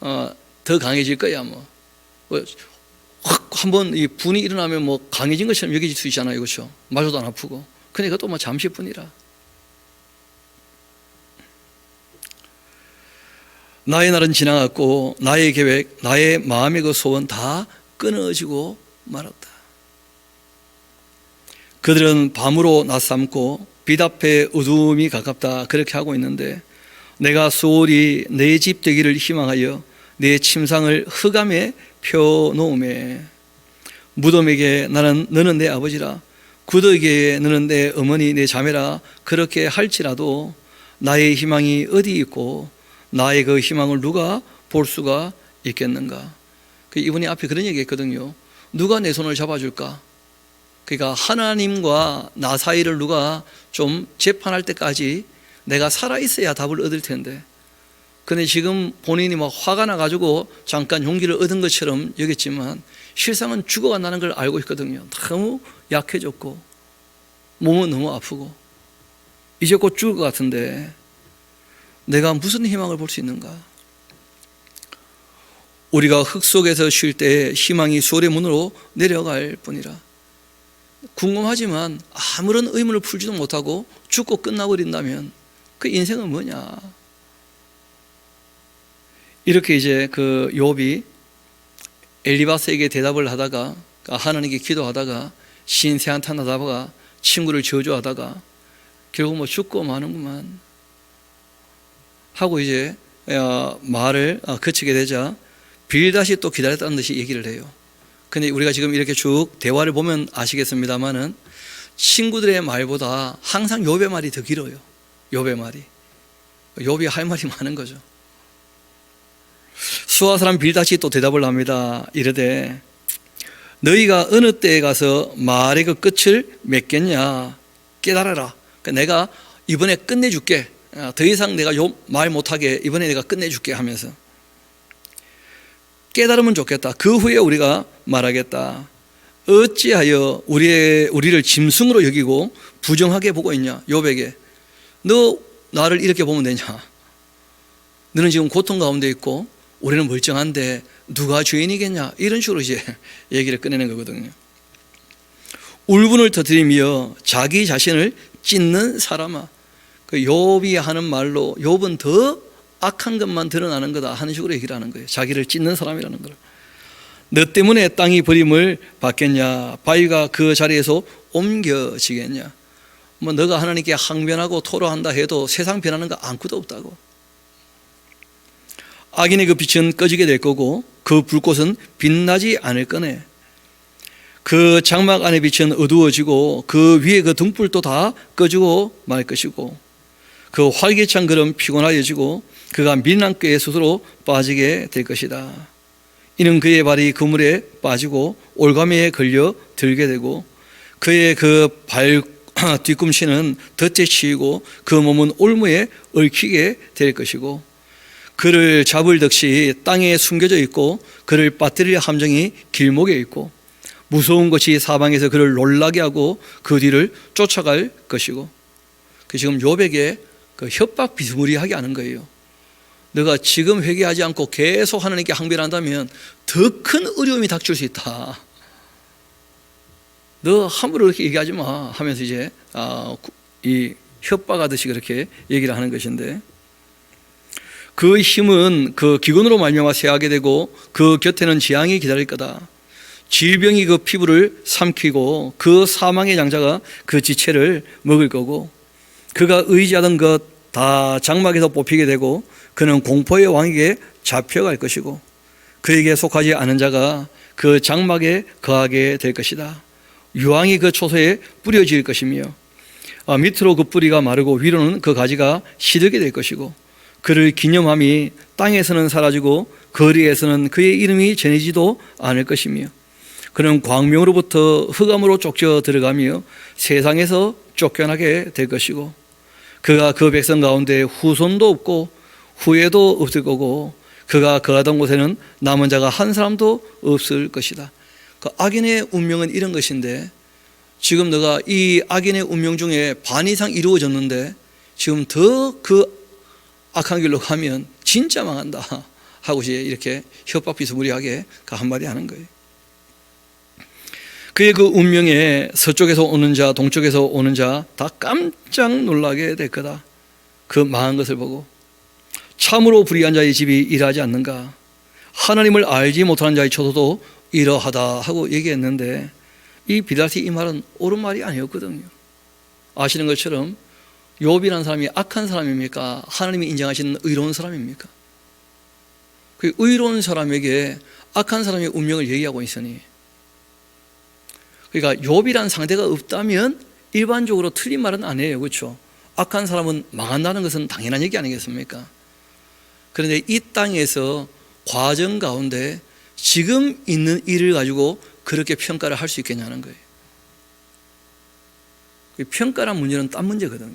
더 강해질 거야. 확 한번 이 분이 일어나면 뭐 강해진 것처럼 여겨질 수 있잖아요, 그렇죠? 마저도 안 아프고. 그러니까 또 뭐 잠시뿐이라. 나의 날은 지나갔고 나의 계획, 나의 마음의 그 소원 다 끊어지고 말았다. 그들은 밤으로 낮삼고 빛 앞에 어두움이 가깝다, 그렇게 하고 있는데 내가 소홀히 내 집 되기를 희망하여 내 침상을 흑암에 펴놓음에 무덤에게 너는 내 아버지라, 구더기에 너는 내 어머니 내 자매라 그렇게 할지라도 나의 희망이 어디 있고 나의 그 희망을 누가 볼 수가 있겠는가. 이분이 앞에 그런 얘기 했거든요. 누가 내 손을 잡아줄까? 그러니까 하나님과 나 사이를 누가 좀 재판할 때까지 내가 살아있어야 답을 얻을 텐데, 근데 지금 본인이 막 화가 나가지고 잠깐 용기를 얻은 것처럼 여겼지만 실상은 죽어간다는 걸 알고 있거든요. 너무 약해졌고 몸은 너무 아프고 이제 곧 죽을 것 같은데 내가 무슨 희망을 볼 수 있는가? 우리가 흙 속에서 쉴 때 희망이 수월의 문으로 내려갈 뿐이라. 궁금하지만 아무런 의문을 풀지도 못하고 죽고 끝나버린다면 그 인생은 뭐냐? 이렇게 이제 그 욥이 엘리바스에게 대답을 하다가, 하나님께 기도하다가, 신세한탄 하다가, 친구를 저주하다가 결국 뭐 죽고 마는구만 하고 이제 말을 그치게 되자 빌닷이 또 기다렸다는 듯이 얘기를 해요. 근데 우리가 지금 이렇게 쭉 대화를 보면 아시겠습니다만은 친구들의 말보다 항상 욥의 말이 더 길어요. 욥의 말이. 욥이 할 말이 많은 거죠. 수아 사람 빌닷이 또 대답을 합니다. 이르되 너희가 어느 때에 가서 말의 그 끝을 맺겠냐? 깨달아라. 내가 이번에 끝내줄게. 더 이상 내가 욥 말 못하게 이번에 내가 끝내줄게 하면서 깨달으면 좋겠다. 그 후에 우리가 말하겠다. 어찌하여 우리를 짐승으로 여기고 부정하게 보고 있냐? 욥에게 너 나를 이렇게 보면 되냐? 너는 지금 고통 가운데 있고 우리는 멀쩡한데 누가 죄인이겠냐? 이런 식으로 이제 얘기를 꺼내는 거거든요. 울분을 터뜨리며 자기 자신을 찢는 사람아. 그 욥이 하는 말로 욥은 더 악한 것만 드러나는 거다 하는 식으로 얘기를 하는 거예요. 자기를 찢는 사람이라는 거를. 너 때문에 땅이 버림을 받겠냐? 바위가 그 자리에서 옮겨지겠냐? 뭐 너가 하나님께 항변하고 토로한다 해도 세상 변하는 거 아무것도 없다고. 악인의 그 빛은 꺼지게 될 거고 그 불꽃은 빛나지 않을 거네. 그 장막 안의 빛은 어두워지고 그 위에 그 등불도 다 꺼지고 말 것이고 그 활기찬 걸음 피곤하여지고 그가 밀랑꾀의 숯으로 빠지게 될 것이다. 이는 그의 발이 그물에 빠지고 올가미에 걸려 들게 되고 그의 그 발 뒤꿈치는 덫에 치이고 그 몸은 올무에 얽히게 될 것이고 그를 잡을 덫이 땅에 숨겨져 있고 그를 빠뜨릴 함정이 길목에 있고 무서운 것이 사방에서 그를 놀라게 하고 그 뒤를 쫓아갈 것이고. 그 지금 욥에게 그 협박 비스무리하게 하는 거예요. 너가 지금 회개하지 않고 계속 하나님께 항변한다면 더 큰 어려움이 닥칠 수 있다. 너 함부로 그렇게 얘기하지 마 하면서 이제 이 협박하듯이 그렇게 얘기를 하는 것인데 그 힘은 그 기근으로 말미암아 쇠하게 되고 그 곁에는 재앙이 기다릴 거다. 질병이 그 피부를 삼키고 그 사망의 장자가 그 지체를 먹을 거고 그가 의지하던 것 다 장막에서 뽑히게 되고 그는 공포의 왕에게 잡혀갈 것이고 그에게 속하지 않은 자가 그 장막에 거하게 될 것이다. 유황이 그 초소에 뿌려질 것이며 밑으로 그 뿌리가 마르고 위로는 그 가지가 시들게 될 것이고 그를 기념함이 땅에서는 사라지고 거리에서는 그의 이름이 전해지도 않을 것이며 그는 광명으로부터 흑암으로 쫓겨 들어가며 세상에서 쫓겨나게 될 것이고 그가 그 백성 가운데 후손도 없고 후예도 없을 거고 그가 거하던 곳에는 남은 자가 한 사람도 없을 것이다. 그 악인의 운명은 이런 것인데 지금 너가 이 악인의 운명 중에 반 이상 이루어졌는데 지금 더 그 악한 길로 가면 진짜 망한다 하고 이제 이렇게 협박 비스무리하게 한마디 하는 거예요. 그의 그 운명에 서쪽에서 오는 자 동쪽에서 오는 자 다 깜짝 놀라게 될 거다. 그 망한 것을 보고 참으로 불의한 자의 집이 이러하지 않는가. 하나님을 알지 못하는 자의 초도도 이러하다 하고 얘기했는데 이 빌닷이 이 말은 옳은 말이 아니었거든요. 아시는 것처럼 욥이라는 사람이 악한 사람입니까? 하나님이 인정하시는 의로운 사람입니까? 그 의로운 사람에게 악한 사람의 운명을 얘기하고 있으니 그러니까 욥이란 상대가 없다면 일반적으로 틀린 말은 아니에요. 그렇죠? 악한 사람은 망한다는 것은 당연한 얘기 아니겠습니까? 그런데 이 땅에서 과정 가운데 지금 있는 일을 가지고 그렇게 평가를 할 수 있겠냐는 거예요. 평가란 문제는 딴 문제거든요.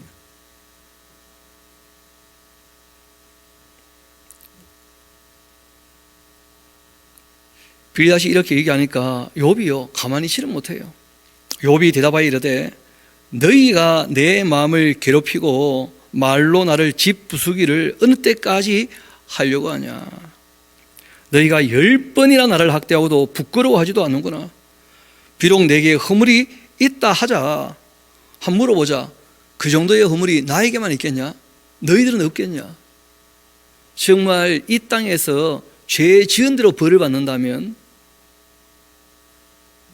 빌닷이 이렇게 얘기하니까 욥이요 가만히 있지는 못해요. 욥이 대답하여 이르되 너희가 내 마음을 괴롭히고 말로 나를 집 부수기를 어느 때까지 하려고 하냐. 너희가 10번이나 나를 학대하고도 부끄러워하지도 않는구나. 비록 내게 허물이 있다 하자. 한번 물어보자. 그 정도의 허물이 나에게만 있겠냐? 너희들은 없겠냐? 정말 이 땅에서 죄 지은 대로 벌을 받는다면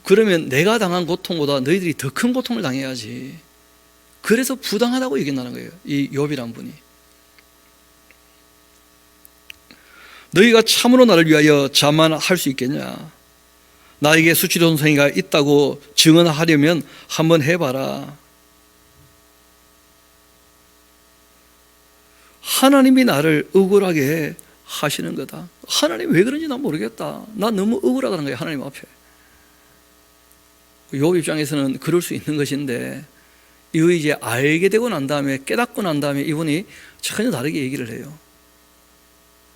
그러면 내가 당한 고통보다 너희들이 더 큰 고통을 당해야지. 그래서 부당하다고 얘기한다는 거예요, 이 욥이란 분이. 너희가 참으로 나를 위하여 자만할 수 있겠냐? 나에게 수치론성이가 있다고 증언하려면 한번 해봐라. 하나님이 나를 억울하게 하시는 거다. 하나님 왜 그런지 난 모르겠다. 난 너무 억울하다는 거예요, 하나님 앞에. 욥 입장에서는 그럴 수 있는 것인데, 이거 이제 알게 되고 난 다음에, 깨닫고 난 다음에 이분이 전혀 다르게 얘기를 해요.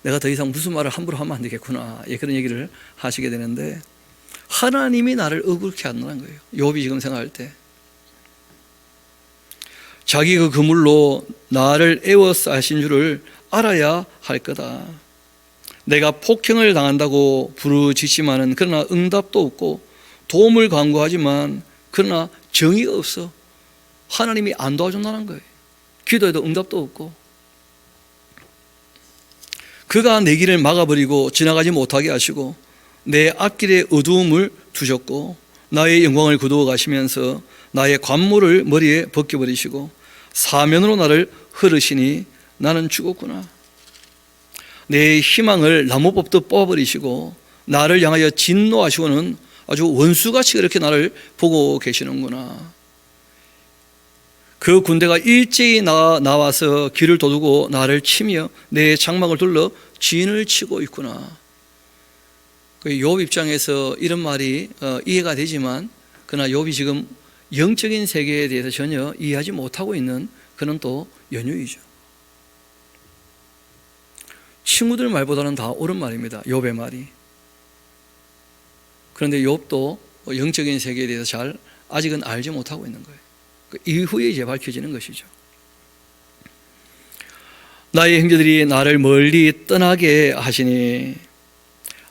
내가 더 이상 무슨 말을 함부로 하면 안 되겠구나, 그런 얘기를 하시게 되는데, 하나님이 나를 억울케 한다는 거예요, 욥이 지금 생각할 때. 자기 그 그물로 나를 에워싸신 줄을 알아야 할 거다. 내가 폭행을 당한다고 부르짖지만은 그러나 응답도 없고, 도움을 간구하지만 그러나 정의가 없어. 하나님이 안 도와준다는 거예요. 기도해도 응답도 없고. 그가 내 길을 막아버리고 지나가지 못하게 하시고 내 앞길에 어두움을 두셨고 나의 영광을 거두어 가시면서 나의 관모를 머리에 벗겨버리시고 사면으로 나를 흐르시니 나는 죽었구나. 내 희망을 나무법도 뽑아버리시고 나를 향하여 진노하시고는 아주 원수같이 그렇게 나를 보고 계시는구나. 그 군대가 일제히 나와서 길을 도두고 나를 치며 내 장막을 둘러 진을 치고 있구나. 욥 입장에서 이런 말이 이해가 되지만 그러나 욥이 지금 영적인 세계에 대해서 전혀 이해하지 못하고 있는 그런 또 연유이죠. 친구들 말보다는 다 옳은 말입니다, 욥의 말이. 그런데 욥도 영적인 세계에 대해서 잘 아직은 알지 못하고 있는 거예요. 그 이후에 이제 밝혀지는 것이죠. 나의 형제들이 나를 멀리 떠나게 하시니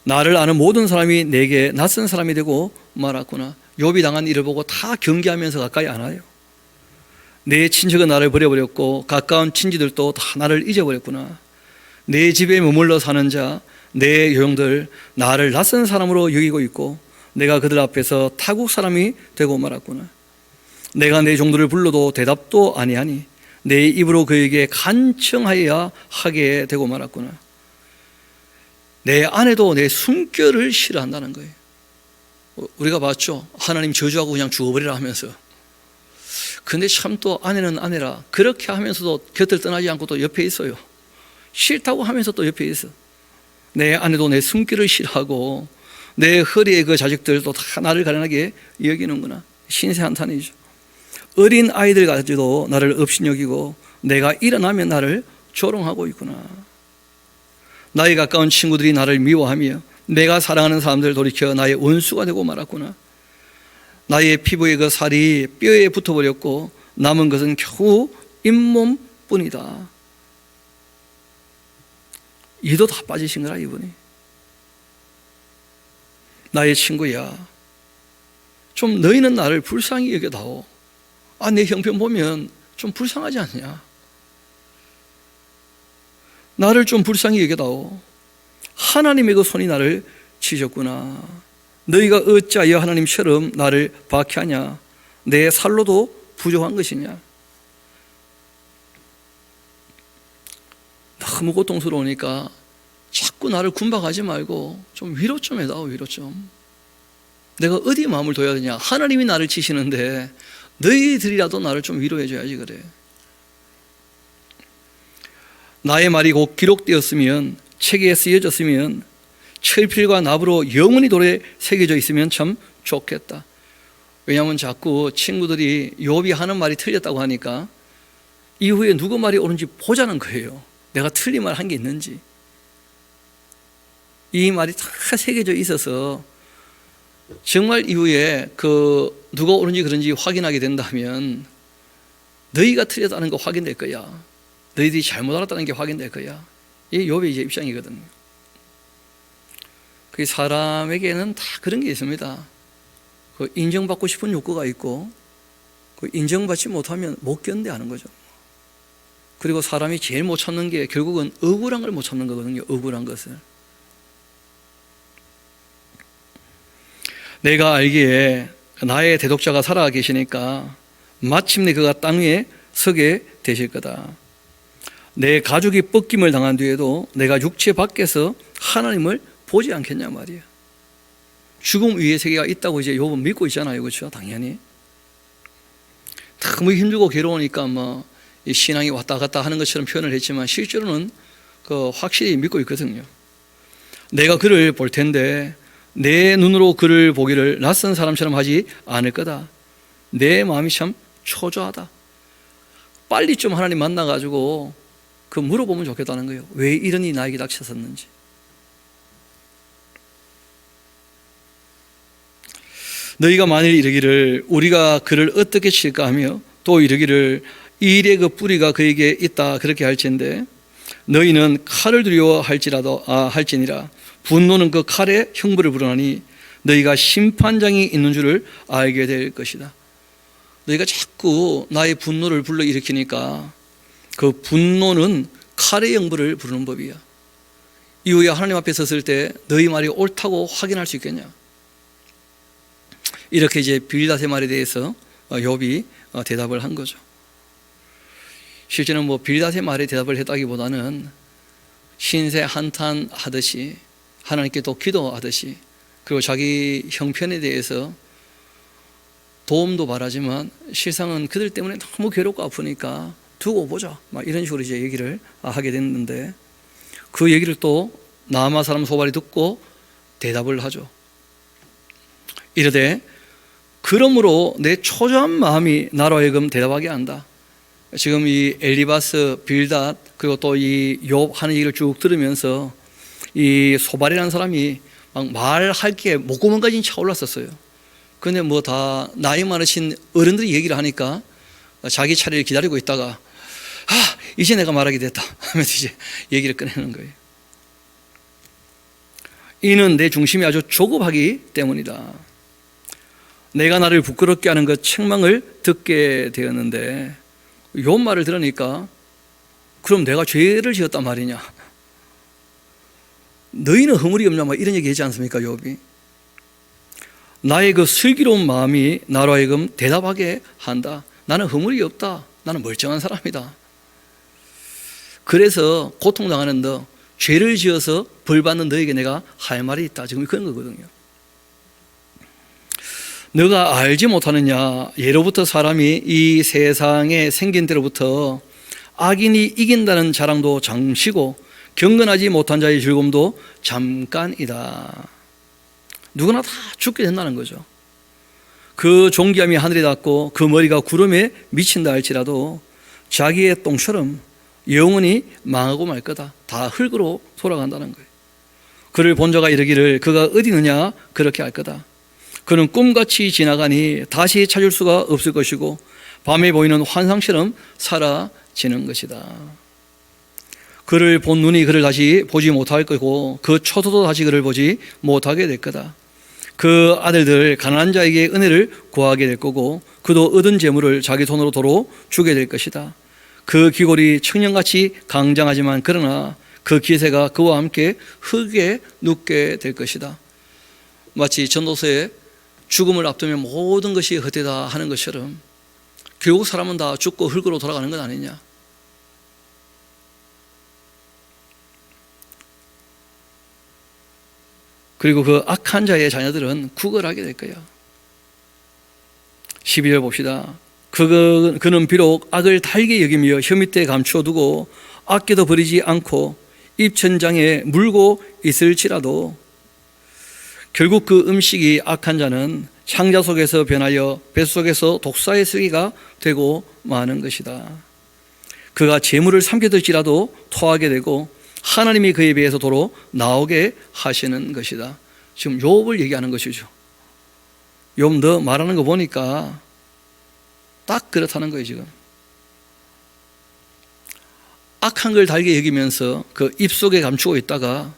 나를 아는 모든 사람이 내게 낯선 사람이 되고 말았구나. 욥이 당한 일을 보고 다 경계하면서 가까이 안 와요. 내 친척은 나를 버려버렸고 가까운 친지들도 다 나를 잊어버렸구나. 내 집에 머물러 사는 자, 내 요용들 나를 낯선 사람으로 여기고 있고 내가 그들 앞에서 타국 사람이 되고 말았구나. 내가 내 종들을 불러도 대답도 아니하니 내 입으로 그에게 간청하여야 하게 되고 말았구나. 내 아내도 내 숨결을 싫어한다는 거예요. 우리가 봤죠, 하나님 저주하고 그냥 죽어버리라 하면서. 근데 참 또 아내는 아내라 그렇게 하면서도 곁을 떠나지 않고 또 옆에 있어요. 싫다고 하면서 또 옆에 있어. 내 아내도 내 숨결을 싫어하고 내 허리의 그 자식들도 다 나를 가련하게 여기는구나. 신세 한탄이죠. 어린 아이들 가지도 나를 업신여기고 내가 일어나면 나를 조롱하고 있구나. 나의 가까운 친구들이 나를 미워하며 내가 사랑하는 사람들 돌이켜 나의 원수가 되고 말았구나. 나의 피부의 그 살이 뼈에 붙어버렸고 남은 것은 겨우 잇몸뿐이다. 이도 다 빠지신 거라, 이분이. 나의 친구야, 좀 너희는 나를 불쌍히 여겨다오. 내 형편 보면 좀 불쌍하지 않냐? 나를 좀 불쌍히 여겨다오. 하나님의 그 손이 나를 치셨구나. 너희가 어찌하여 하나님처럼 나를 박해하냐? 내 살로도 부족한 것이냐? 너무 고통스러우니까 자꾸 나를 군박하지 말고 좀 위로 좀 해다오, 위로 좀. 내가 어디에 마음을 둬야 되냐? 하나님이 나를 치시는데 너희들이라도 나를 좀 위로해 줘야지 그래. 나의 말이 곧 기록되었으면, 책에 쓰여졌으면, 철필과 납으로 영원히 돌에 새겨져 있으면 참 좋겠다. 왜냐하면 자꾸 친구들이 욥이 하는 말이 틀렸다고 하니까 이후에 누구 말이 옳은지 보자는 거예요. 내가 틀린 말 한 게 있는지. 이 말이 다 새겨져 있어서 정말 이후에 그 누가 옳은지 그런지 확인하게 된다면 너희가 틀렸다는 거 확인될 거야. 너희들이 잘못 알았다는 게 확인될 거야. 이게 욥의 이제 입장이거든요. 그 사람에게는 다 그런 게 있습니다. 그 인정받고 싶은 욕구가 있고 그 인정받지 못하면 못 견뎌하는 거죠. 그리고 사람이 제일 못 참는 게 결국은 억울한 걸 못 참는 거거든요. 억울한 것을. 내가 알기에 나의 대독자가 살아 계시니까 마침내 그가 땅 위에 서게 되실 거다. 내 가족이 뺏김을 당한 뒤에도 내가 육체 밖에서 하나님을 보지 않겠냐 말이야. 죽음 위의 세계가 있다고 이제 욥은 믿고 있잖아요. 그렇죠? 당연히. 너무 힘들고 괴로우니까 이 신앙이 왔다 갔다 하는 것처럼 표현을 했지만 실제로는 확실히 믿고 있거든요. 내가 그를 볼 텐데 내 눈으로 그를 보기를 낯선 사람처럼 하지 않을 거다. 내 마음이 참 초조하다. 빨리 좀 하나님 만나가지고 물어보면 좋겠다는 거예요. 왜 이런 일이 나에게 닥쳤었는지. 너희가 만일 이르기를 우리가 그를 어떻게 칠까 하며 또 이르기를 이 일의 그 뿌리가 그에게 있다 그렇게 할진대 너희는 칼을 두려워할지니라 분노는 그 칼에 형벌을 부르나니 너희가 심판장이 있는 줄을 알게 될 것이다. 너희가 자꾸 나의 분노를 불러일으키니까 그 분노는 칼의 형벌을 부르는 법이야. 이후에 하나님 앞에 섰을 때 너희 말이 옳다고 확인할 수 있겠냐. 이렇게 이제 빌닷의 말에 대해서 욥이 대답을 한 거죠. 실제는 빌닷의 말에 대답을 했다기보다는 신세 한탄하듯이 하나님께 또 기도하듯이 그리고 자기 형편에 대해서 도움도 바라지만 실상은 그들 때문에 너무 괴롭고 아프니까 두고 보자 이런 식으로 이제 얘기를 하게 됐는데 그 얘기를 또 나아마 사람 소발이 듣고 대답을 하죠. 이르되 그러므로 내 초조한 마음이 나로 하여금 대답하게 한다. 지금 이 엘리바스, 빌닷 그리고 또 이 욥 하는 얘기를 쭉 들으면서 이 소발이라는 사람이 막 말할 게 목구멍까지 차올랐었어요. 근데 다 나이 많으신 어른들이 얘기를 하니까 자기 차례를 기다리고 있다가 이제 내가 말하게 됐다 하면서 이제 얘기를 꺼내는 거예요. 이는 내 중심이 아주 조급하기 때문이다. 내가 나를 부끄럽게 하는 그 책망을 듣게 되었는데 욥 말을 들으니까 그럼 내가 죄를 지었단 말이냐. 너희는 허물이 없냐 이런 얘기 하지 않습니까 욥이. 나의 그 슬기로운 마음이 나로 하여금 대답하게 한다. 나는 허물이 없다. 나는 멀쩡한 사람이다. 그래서 고통당하는 너, 죄를 지어서 벌받는 너에게 내가 할 말이 있다. 지금 그런 거거든요. 너가 알지 못하느냐. 예로부터 사람이 이 세상에 생긴 때로부터 악인이 이긴다는 자랑도 장시고 경건하지 못한 자의 즐거움도 잠깐이다. 누구나 다 죽게 된다는 거죠. 그 존귀함이 하늘에 닿고 그 머리가 구름에 미친다 할지라도 자기의 똥처럼 영원히 망하고 말 거다. 다 흙으로 돌아간다는 거예요. 그를 본 자가 이르기를 그가 어디 있느냐 그렇게 할 거다. 그는 꿈같이 지나가니 다시 찾을 수가 없을 것이고 밤에 보이는 환상처럼 사라지는 것이다. 그를 본 눈이 그를 다시 보지 못할 거고 그 초도도 다시 그를 보지 못하게 될 거다. 그 아들들 가난한 자에게 은혜를 구하게 될 거고 그도 얻은 재물을 자기 손으로 도로 주게 될 것이다. 그 귀골이 청년같이 강장하지만 그러나 그 기세가 그와 함께 흙에 눕게 될 것이다. 마치 전도서에 죽음을 앞두면 모든 것이 헛되다 하는 것처럼 결국 사람은 다 죽고 흙으로 돌아가는 건 아니냐. 그리고 그 악한 자의 자녀들은 구걸하게 될 거예요. 12절 봅시다. 그는 비록 악을 달게 여기며 혀 밑에 감추어 두고 아껴도 버리지 않고 입천장에 물고 있을지라도 결국 그 음식이 악한 자는 창자 속에서 변하여 뱃속에서 독사의 쓰기가 되고 마는 것이다. 그가 재물을 삼켜들지라도 토하게 되고 하나님이 그에 비해서 도로 나오게 하시는 것이다. 지금 욥을 얘기하는 것이죠. 욥 너 말하는 거 보니까 딱 그렇다는 거예요. 지금 악한 걸 달게 여기면서 그 입속에 감추고 있다가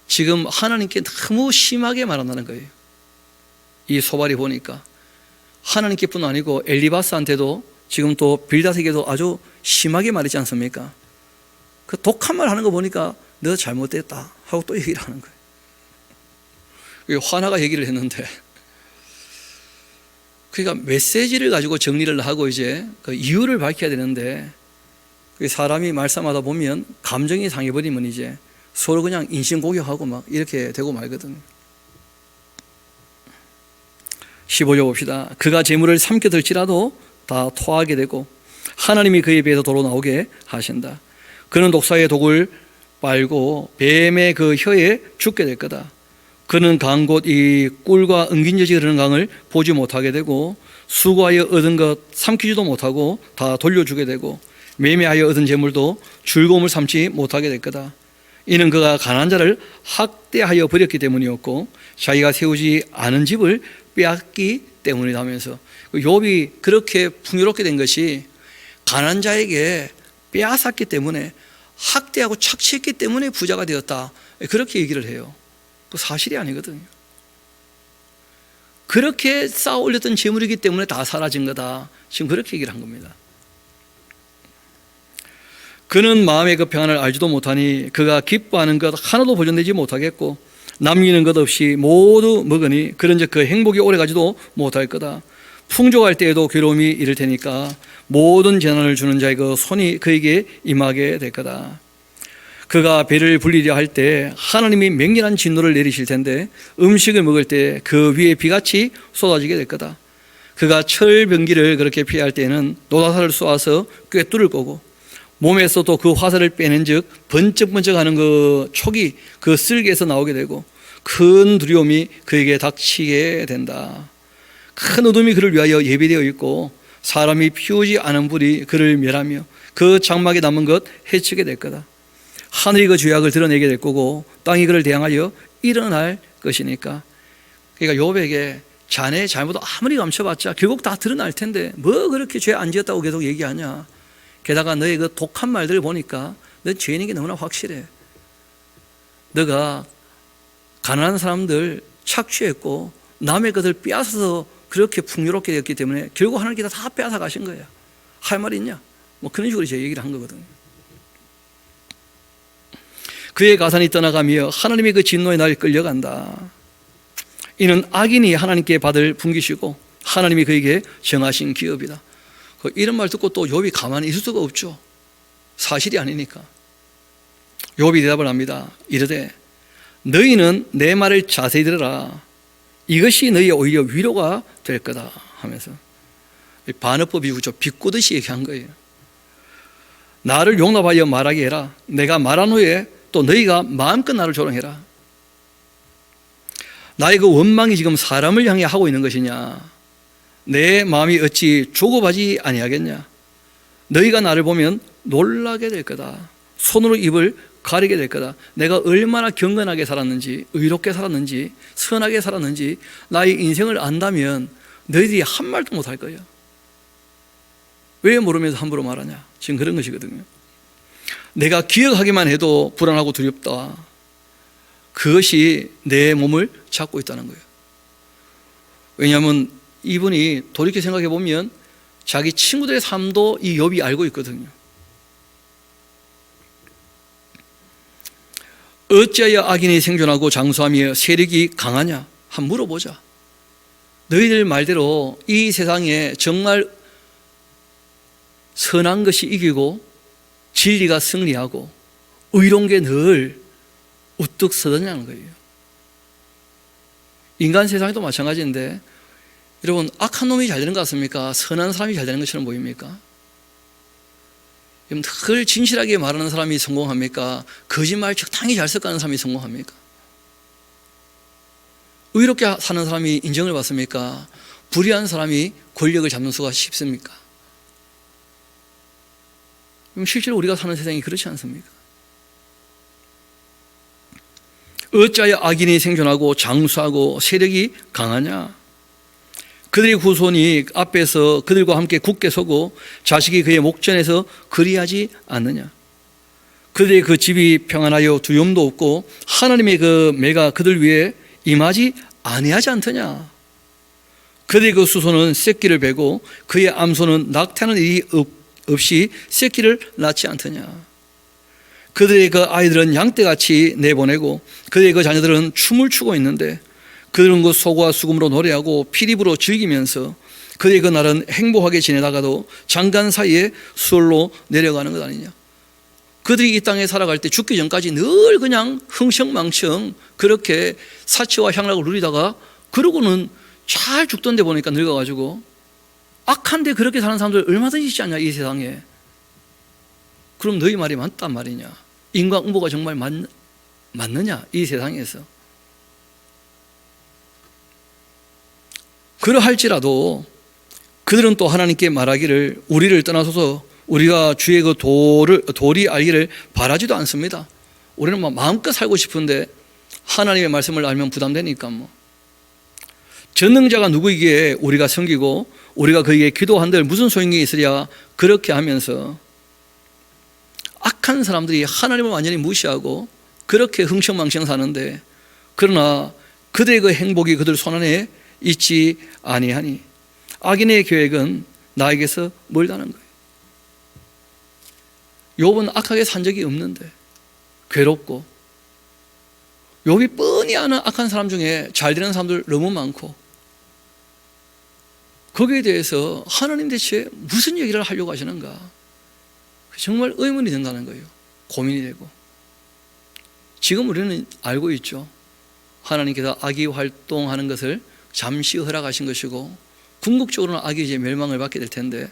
지금 하나님께 너무 심하게 말한다는 거예요. 이 소발이 보니까 하나님께뿐 아니고 엘리바스한테도 지금 또 빌닷에게도 아주 심하게 말했지 않습니까? 그 독한 말 하는 거 보니까 너 잘못됐다 하고 또 얘기를 하는 거예요. 화나가 얘기를 했는데, 그러니까 메시지를 가지고 정리를 하고 이제 그 이유를 밝혀야 되는데, 사람이 말싸움하다 보면 감정이 상해버리면 이제 서로 그냥 인신공격하고 막 이렇게 되고 말거든요. 15절 봅시다. 그가 재물을 삼켜들지라도 다 토하게 되고 하나님이 그에 비해서 도로 나오게 하신다. 그는 독사의 독을 빨고 뱀의 그 혀에 죽게 될 거다. 그는 강 곧 이 꿀과 은긴젖이 흐르는 강을 보지 못하게 되고 수고하여 얻은 것 삼키지도 못하고 다 돌려주게 되고 매매하여 얻은 재물도 즐거움을 삼지 못하게 될 거다. 이는 그가 가난한 자를 학대하여 버렸기 때문이었고 자기가 세우지 않은 집을 빼앗기 때문이다 하면서, 욥이 그렇게 풍요롭게 된 것이 가난한 자에게 빼앗았기 때문에, 학대하고 착취했기 때문에 부자가 되었다, 그렇게 얘기를 해요. 그 사실이 아니거든요. 그렇게 쌓아 올렸던 재물이기 때문에 다 사라진 거다, 지금 그렇게 얘기를 한 겁니다. 그는 마음의 그 평안을 알지도 못하니 그가 기뻐하는 것 하나도 보존되지 못하겠고 남기는 것 없이 모두 먹으니 그런즉 그 행복이 오래가지도 못할 거다. 풍족할 때에도 괴로움이 이를 테니까 모든 재난을 주는 자의 그 손이 그에게 임하게 될 거다. 그가 배를 불리려 할 때 하나님이 맹렬한 진노를 내리실 텐데 음식을 먹을 때 그 위에 비같이 쏟아지게 될 거다. 그가 철병기를 그렇게 피할 때는 노다사를 쏘아서 꿰뚫을 거고 몸에서도 그 화살을 빼낸 즉 번쩍번쩍하는 그 촉이 그 쓸개에서 나오게 되고 큰 두려움이 그에게 닥치게 된다. 큰 어둠이 그를 위하여 예비되어 있고 사람이 피우지 않은 불이 그를 멸하며 그 장막에 남은 것 해치게 될 거다. 하늘이 그 죄악을 드러내게 될 거고 땅이 그를 대항하여 일어날 것이니까. 그러니까 욥에게 자네 잘못 아무리 감춰봤자 결국 다 드러날 텐데 뭐 그렇게 죄 안 지었다고 계속 얘기하냐. 게다가 너의 그 독한 말들을 보니까 너 죄인인 게 너무나 확실해. 너가 가난한 사람들 착취했고 남의 것을 빼앗아서 그렇게 풍요롭게 됐기 때문에 결국 하나님께서 다 빼앗아 가신 거야. 할 말 있냐? 뭐 그런 식으로 제 얘기를 한 거거든요. 그의 가산이 떠나가며 하나님의 그 진노에 날 끌려간다. 이는 악인이 하나님께 받을 분기시고 하나님이 그에게 정하신 기업이다. 이런 말 듣고 또 욥이 가만히 있을 수가 없죠. 사실이 아니니까. 욥이 대답을 합니다. 이르되 너희는 내 말을 자세히 들으라. 이것이 너희의 오히려 위로가 될 거다 하면서 반어법이 그죠. 비꼬듯이 얘기한 거예요. 나를 용납하여 말하게 해라. 내가 말한 후에 또 너희가 마음껏 나를 조롱해라. 나의 그 원망이 지금 사람을 향해 하고 있는 것이냐. 내 마음이 어찌 조급하지 아니하겠냐. 너희가 나를 보면 놀라게 될 거다. 손으로 입을 가리게 될 거다. 내가 얼마나 경건하게 살았는지, 의롭게 살았는지, 선하게 살았는지 나의 인생을 안다면 너희들이 한 말도 못할 거예요. 왜 모르면서 함부로 말하냐. 지금 그런 것이거든요. 내가 기억하기만 해도 불안하고 두렵다. 그것이 내 몸을 잡고 있다는 거예요. 왜냐하면 이분이 돌이켜 생각해 보면 자기 친구들의 삶도 이 욥이 알고 있거든요. 어찌하여 악인이 생존하고 장수하며 세력이 강하냐? 한번 물어보자. 너희들 말대로 이 세상에 정말 선한 것이 이기고 진리가 승리하고 의로운 게 늘 우뚝 서느냐는 거예요. 인간 세상에도 마찬가지인데 여러분, 악한 놈이 잘 되는 것 같습니까? 선한 사람이 잘 되는 것처럼 보입니까? 늘 진실하게 말하는 사람이 성공합니까? 거짓말 적당히 잘 섞어가는 사람이 성공합니까? 의롭게 사는 사람이 인정을 받습니까? 불의한 사람이 권력을 잡는 수가 쉽습니까? 실제로 우리가 사는 세상이 그렇지 않습니까? 어찌하여 악인이 생존하고 장수하고 세력이 강하냐? 그들의 후손이 앞에서 그들과 함께 굳게 서고 자식이 그의 목전에서 그리하지 않느냐? 그들의 그 집이 평안하여 두려움도 없고 하나님의 그 매가 그들 위에 임하지 아니하지 않더냐? 그들의 그 수소는 새끼를 베고 그의 암소는 낙태하는 일이 없이 새끼를 낳지 않더냐. 그들의 그 아이들은 양떼같이 내보내고 그들의 그 자녀들은 춤을 추고 있는데 그들은 그 소고와 수금으로 노래하고 피립으로 즐기면서 그들의 그 날은 행복하게 지내다가도 잠깐 사이에 수월로 내려가는 것 아니냐. 그들이 이 땅에 살아갈 때 죽기 전까지 늘 그냥 흥청망청 그렇게 사치와 향락을 누리다가 그러고는 잘 죽던데 보니까 늙어가지고 악한데 그렇게 사는 사람들 얼마든지 있지 않냐 이 세상에. 그럼 너희 말이 맞단 말이냐. 인과응보가 정말 맞느냐 이 세상에서. 그러할지라도 그들은 또 하나님께 말하기를 우리를 떠나소서 우리가 주의 그 도리 알기를 바라지도 않습니다. 우리는 마음껏 살고 싶은데 하나님의 말씀을 알면 부담되니까 전능자가 누구이기에 우리가 섬기고 우리가 그에게 기도한들 무슨 소용이 있으랴. 그렇게 하면서 악한 사람들이 하나님을 완전히 무시하고 그렇게 흥청망청 사는데 그러나 그들의 그 행복이 그들 손안에 있지 아니하니 악인의 계획은 나에게서 멀다는 거예요. 욥은 악하게 산 적이 없는데 괴롭고 욥이 뻔히 아는 악한 사람 중에 잘 되는 사람들 너무 많고 거기에 대해서 하나님 대체 무슨 얘기를 하려고 하시는가 정말 의문이 된다는 거예요. 고민이 되고 지금 우리는 알고 있죠. 하나님께서 악이 활동하는 것을 잠시 허락하신 것이고 궁극적으로는 악이 이제 멸망을 받게 될 텐데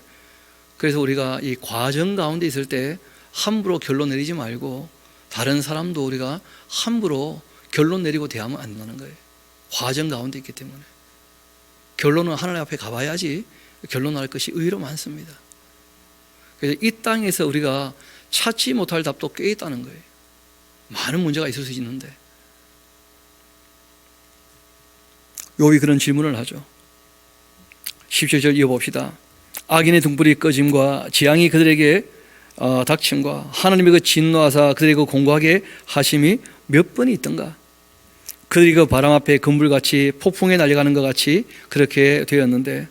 그래서 우리가 이 과정 가운데 있을 때 함부로 결론 내리지 말고 다른 사람도 우리가 함부로 결론 내리고 대하면 안 된다는 거예요. 과정 가운데 있기 때문에 결론은 하나님 앞에 가봐야지 결론할 것이 의외로 많습니다. 그래서 이 땅에서 우리가 찾지 못할 답도 꽤 있다는 거예요. 많은 문제가 있을 수 있는데 욥이 그런 질문을 하죠. 17절 이어봅시다. 악인의 등불이 꺼짐과 재앙이 그들에게 닥침과 하나님의 그 진노하사 그들의 그 공고하게 하심이 몇 번이 있던가. 그들이 그 바람 앞에 금불같이 폭풍에 날아가는 것 같이 그렇게 되었는데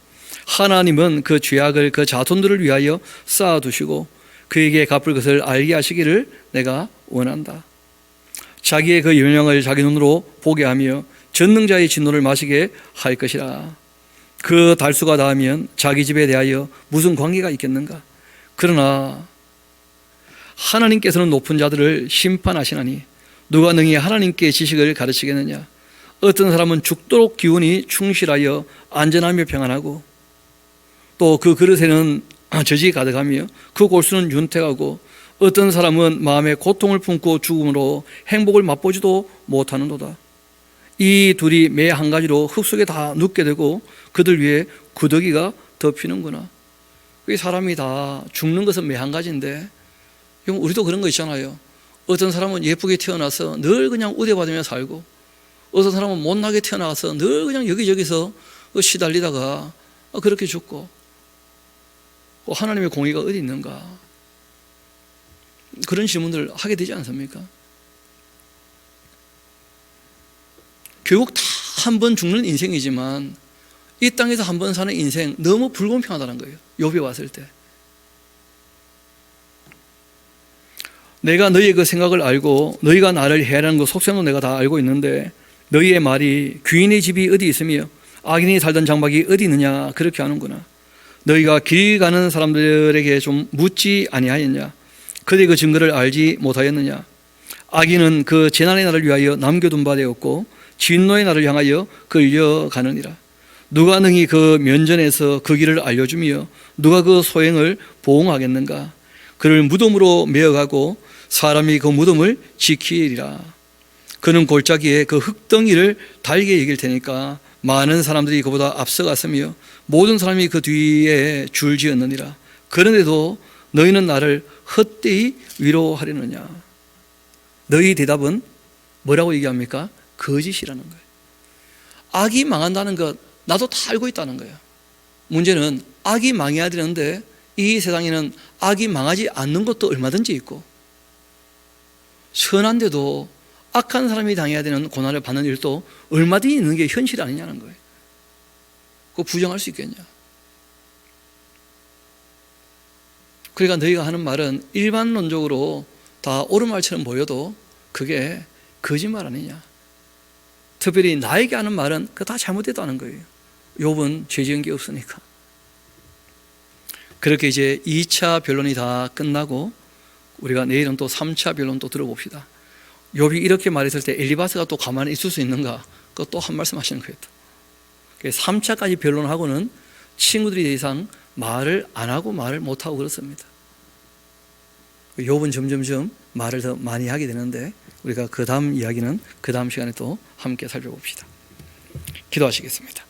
하나님은 그 죄악을 그 자손들을 위하여 쌓아두시고 그에게 갚을 것을 알게 하시기를 내가 원한다. 자기의 그 열명을 자기 눈으로 보게 하며 전능자의 진노를 마시게 할 것이라. 그 달수가 닿으면 자기 집에 대하여 무슨 관계가 있겠는가. 그러나 하나님께서는 높은 자들을 심판하시나니 누가 능히 하나님께 지식을 가르치겠느냐. 어떤 사람은 죽도록 기운이 충실하여 안전하며 평안하고 또 그 그릇에는 젖이 가득하며 그 골수는 윤택하고 어떤 사람은 마음에 고통을 품고 죽음으로 행복을 맛보지도 못하는도다. 이 둘이 매 한 가지로 흙속에 다 눕게 되고 그들 위에 구더기가 덮이는구나. 사람이 다 죽는 것은 매 한 가지인데 우리도 그런 거 있잖아요. 어떤 사람은 예쁘게 태어나서 늘 그냥 우대받으며 살고 어떤 사람은 못나게 태어나서 늘 그냥 여기저기서 시달리다가 그렇게 죽고 하나님의 공의가 어디 있는가. 그런 질문들을 하게 되지 않습니까? 결국 다 한 번 죽는 인생이지만 이 땅에서 한 번 사는 인생 너무 불공평하다는 거예요. 욥이 왔을 때 내가 너희의 그 생각을 알고 너희가 나를 해하라는 그 속셈도 내가 다 알고 있는데 너희의 말이 귀인의 집이 어디 있으며 악인이 살던 장막이 어디 있느냐 그렇게 하는구나. 너희가 길 가는 사람들에게 좀 묻지 아니하였냐. 그들의 그 증거를 알지 못하였느냐. 악인은 그 재난의 날을 위하여 남겨둔 바 되었고 진노의 날을 향하여 끌려가느니라. 누가 능히 그 면전에서 그 길을 알려주며 누가 그 소행을 보응하겠는가. 그를 무덤으로 메어가고 사람이 그 무덤을 지키리라. 그는 골짜기에 그 흙덩이를 달게 여길 테니까 많은 사람들이 그보다 앞서갔으며 모든 사람이 그 뒤에 줄지었느니라. 그런데도 너희는 나를 헛되이 위로하려느냐. 너희 대답은 뭐라고 얘기합니까? 거짓이라는 거예요. 악이 망한다는 것 나도 다 알고 있다는 거예요. 문제는 악이 망해야 되는데 이 세상에는 악이 망하지 않는 것도 얼마든지 있고 선한데도 악한 사람이 당해야 되는 고난을 받는 일도 얼마든지 있는 게 현실 아니냐는 거예요. 그거 부정할 수 있겠냐? 그러니까 너희가 하는 말은 일반론적으로 다 옳은 말처럼 보여도 그게 거짓말 아니냐? 특별히 나에게 하는 말은 그거 다 잘못됐다는 거예요. 욥은 죄 지은 게 없으니까. 그렇게 이제 2차 변론이 다 끝나고 우리가 내일은 또 3차 변론 또 들어봅시다. 욥이 이렇게 말했을 때 엘리바스가 또 가만히 있을 수 있는가? 그거 또 한 말씀 하시는 거예요. 3차까지 변론하고는 친구들이 더 이상 말을 안 하고 말을 못 하고 그렇습니다. 욥은 점점점 말을 더 많이 하게 되는데 우리가 그 다음 이야기는 그 다음 시간에 또 함께 살펴봅시다. 기도하시겠습니다.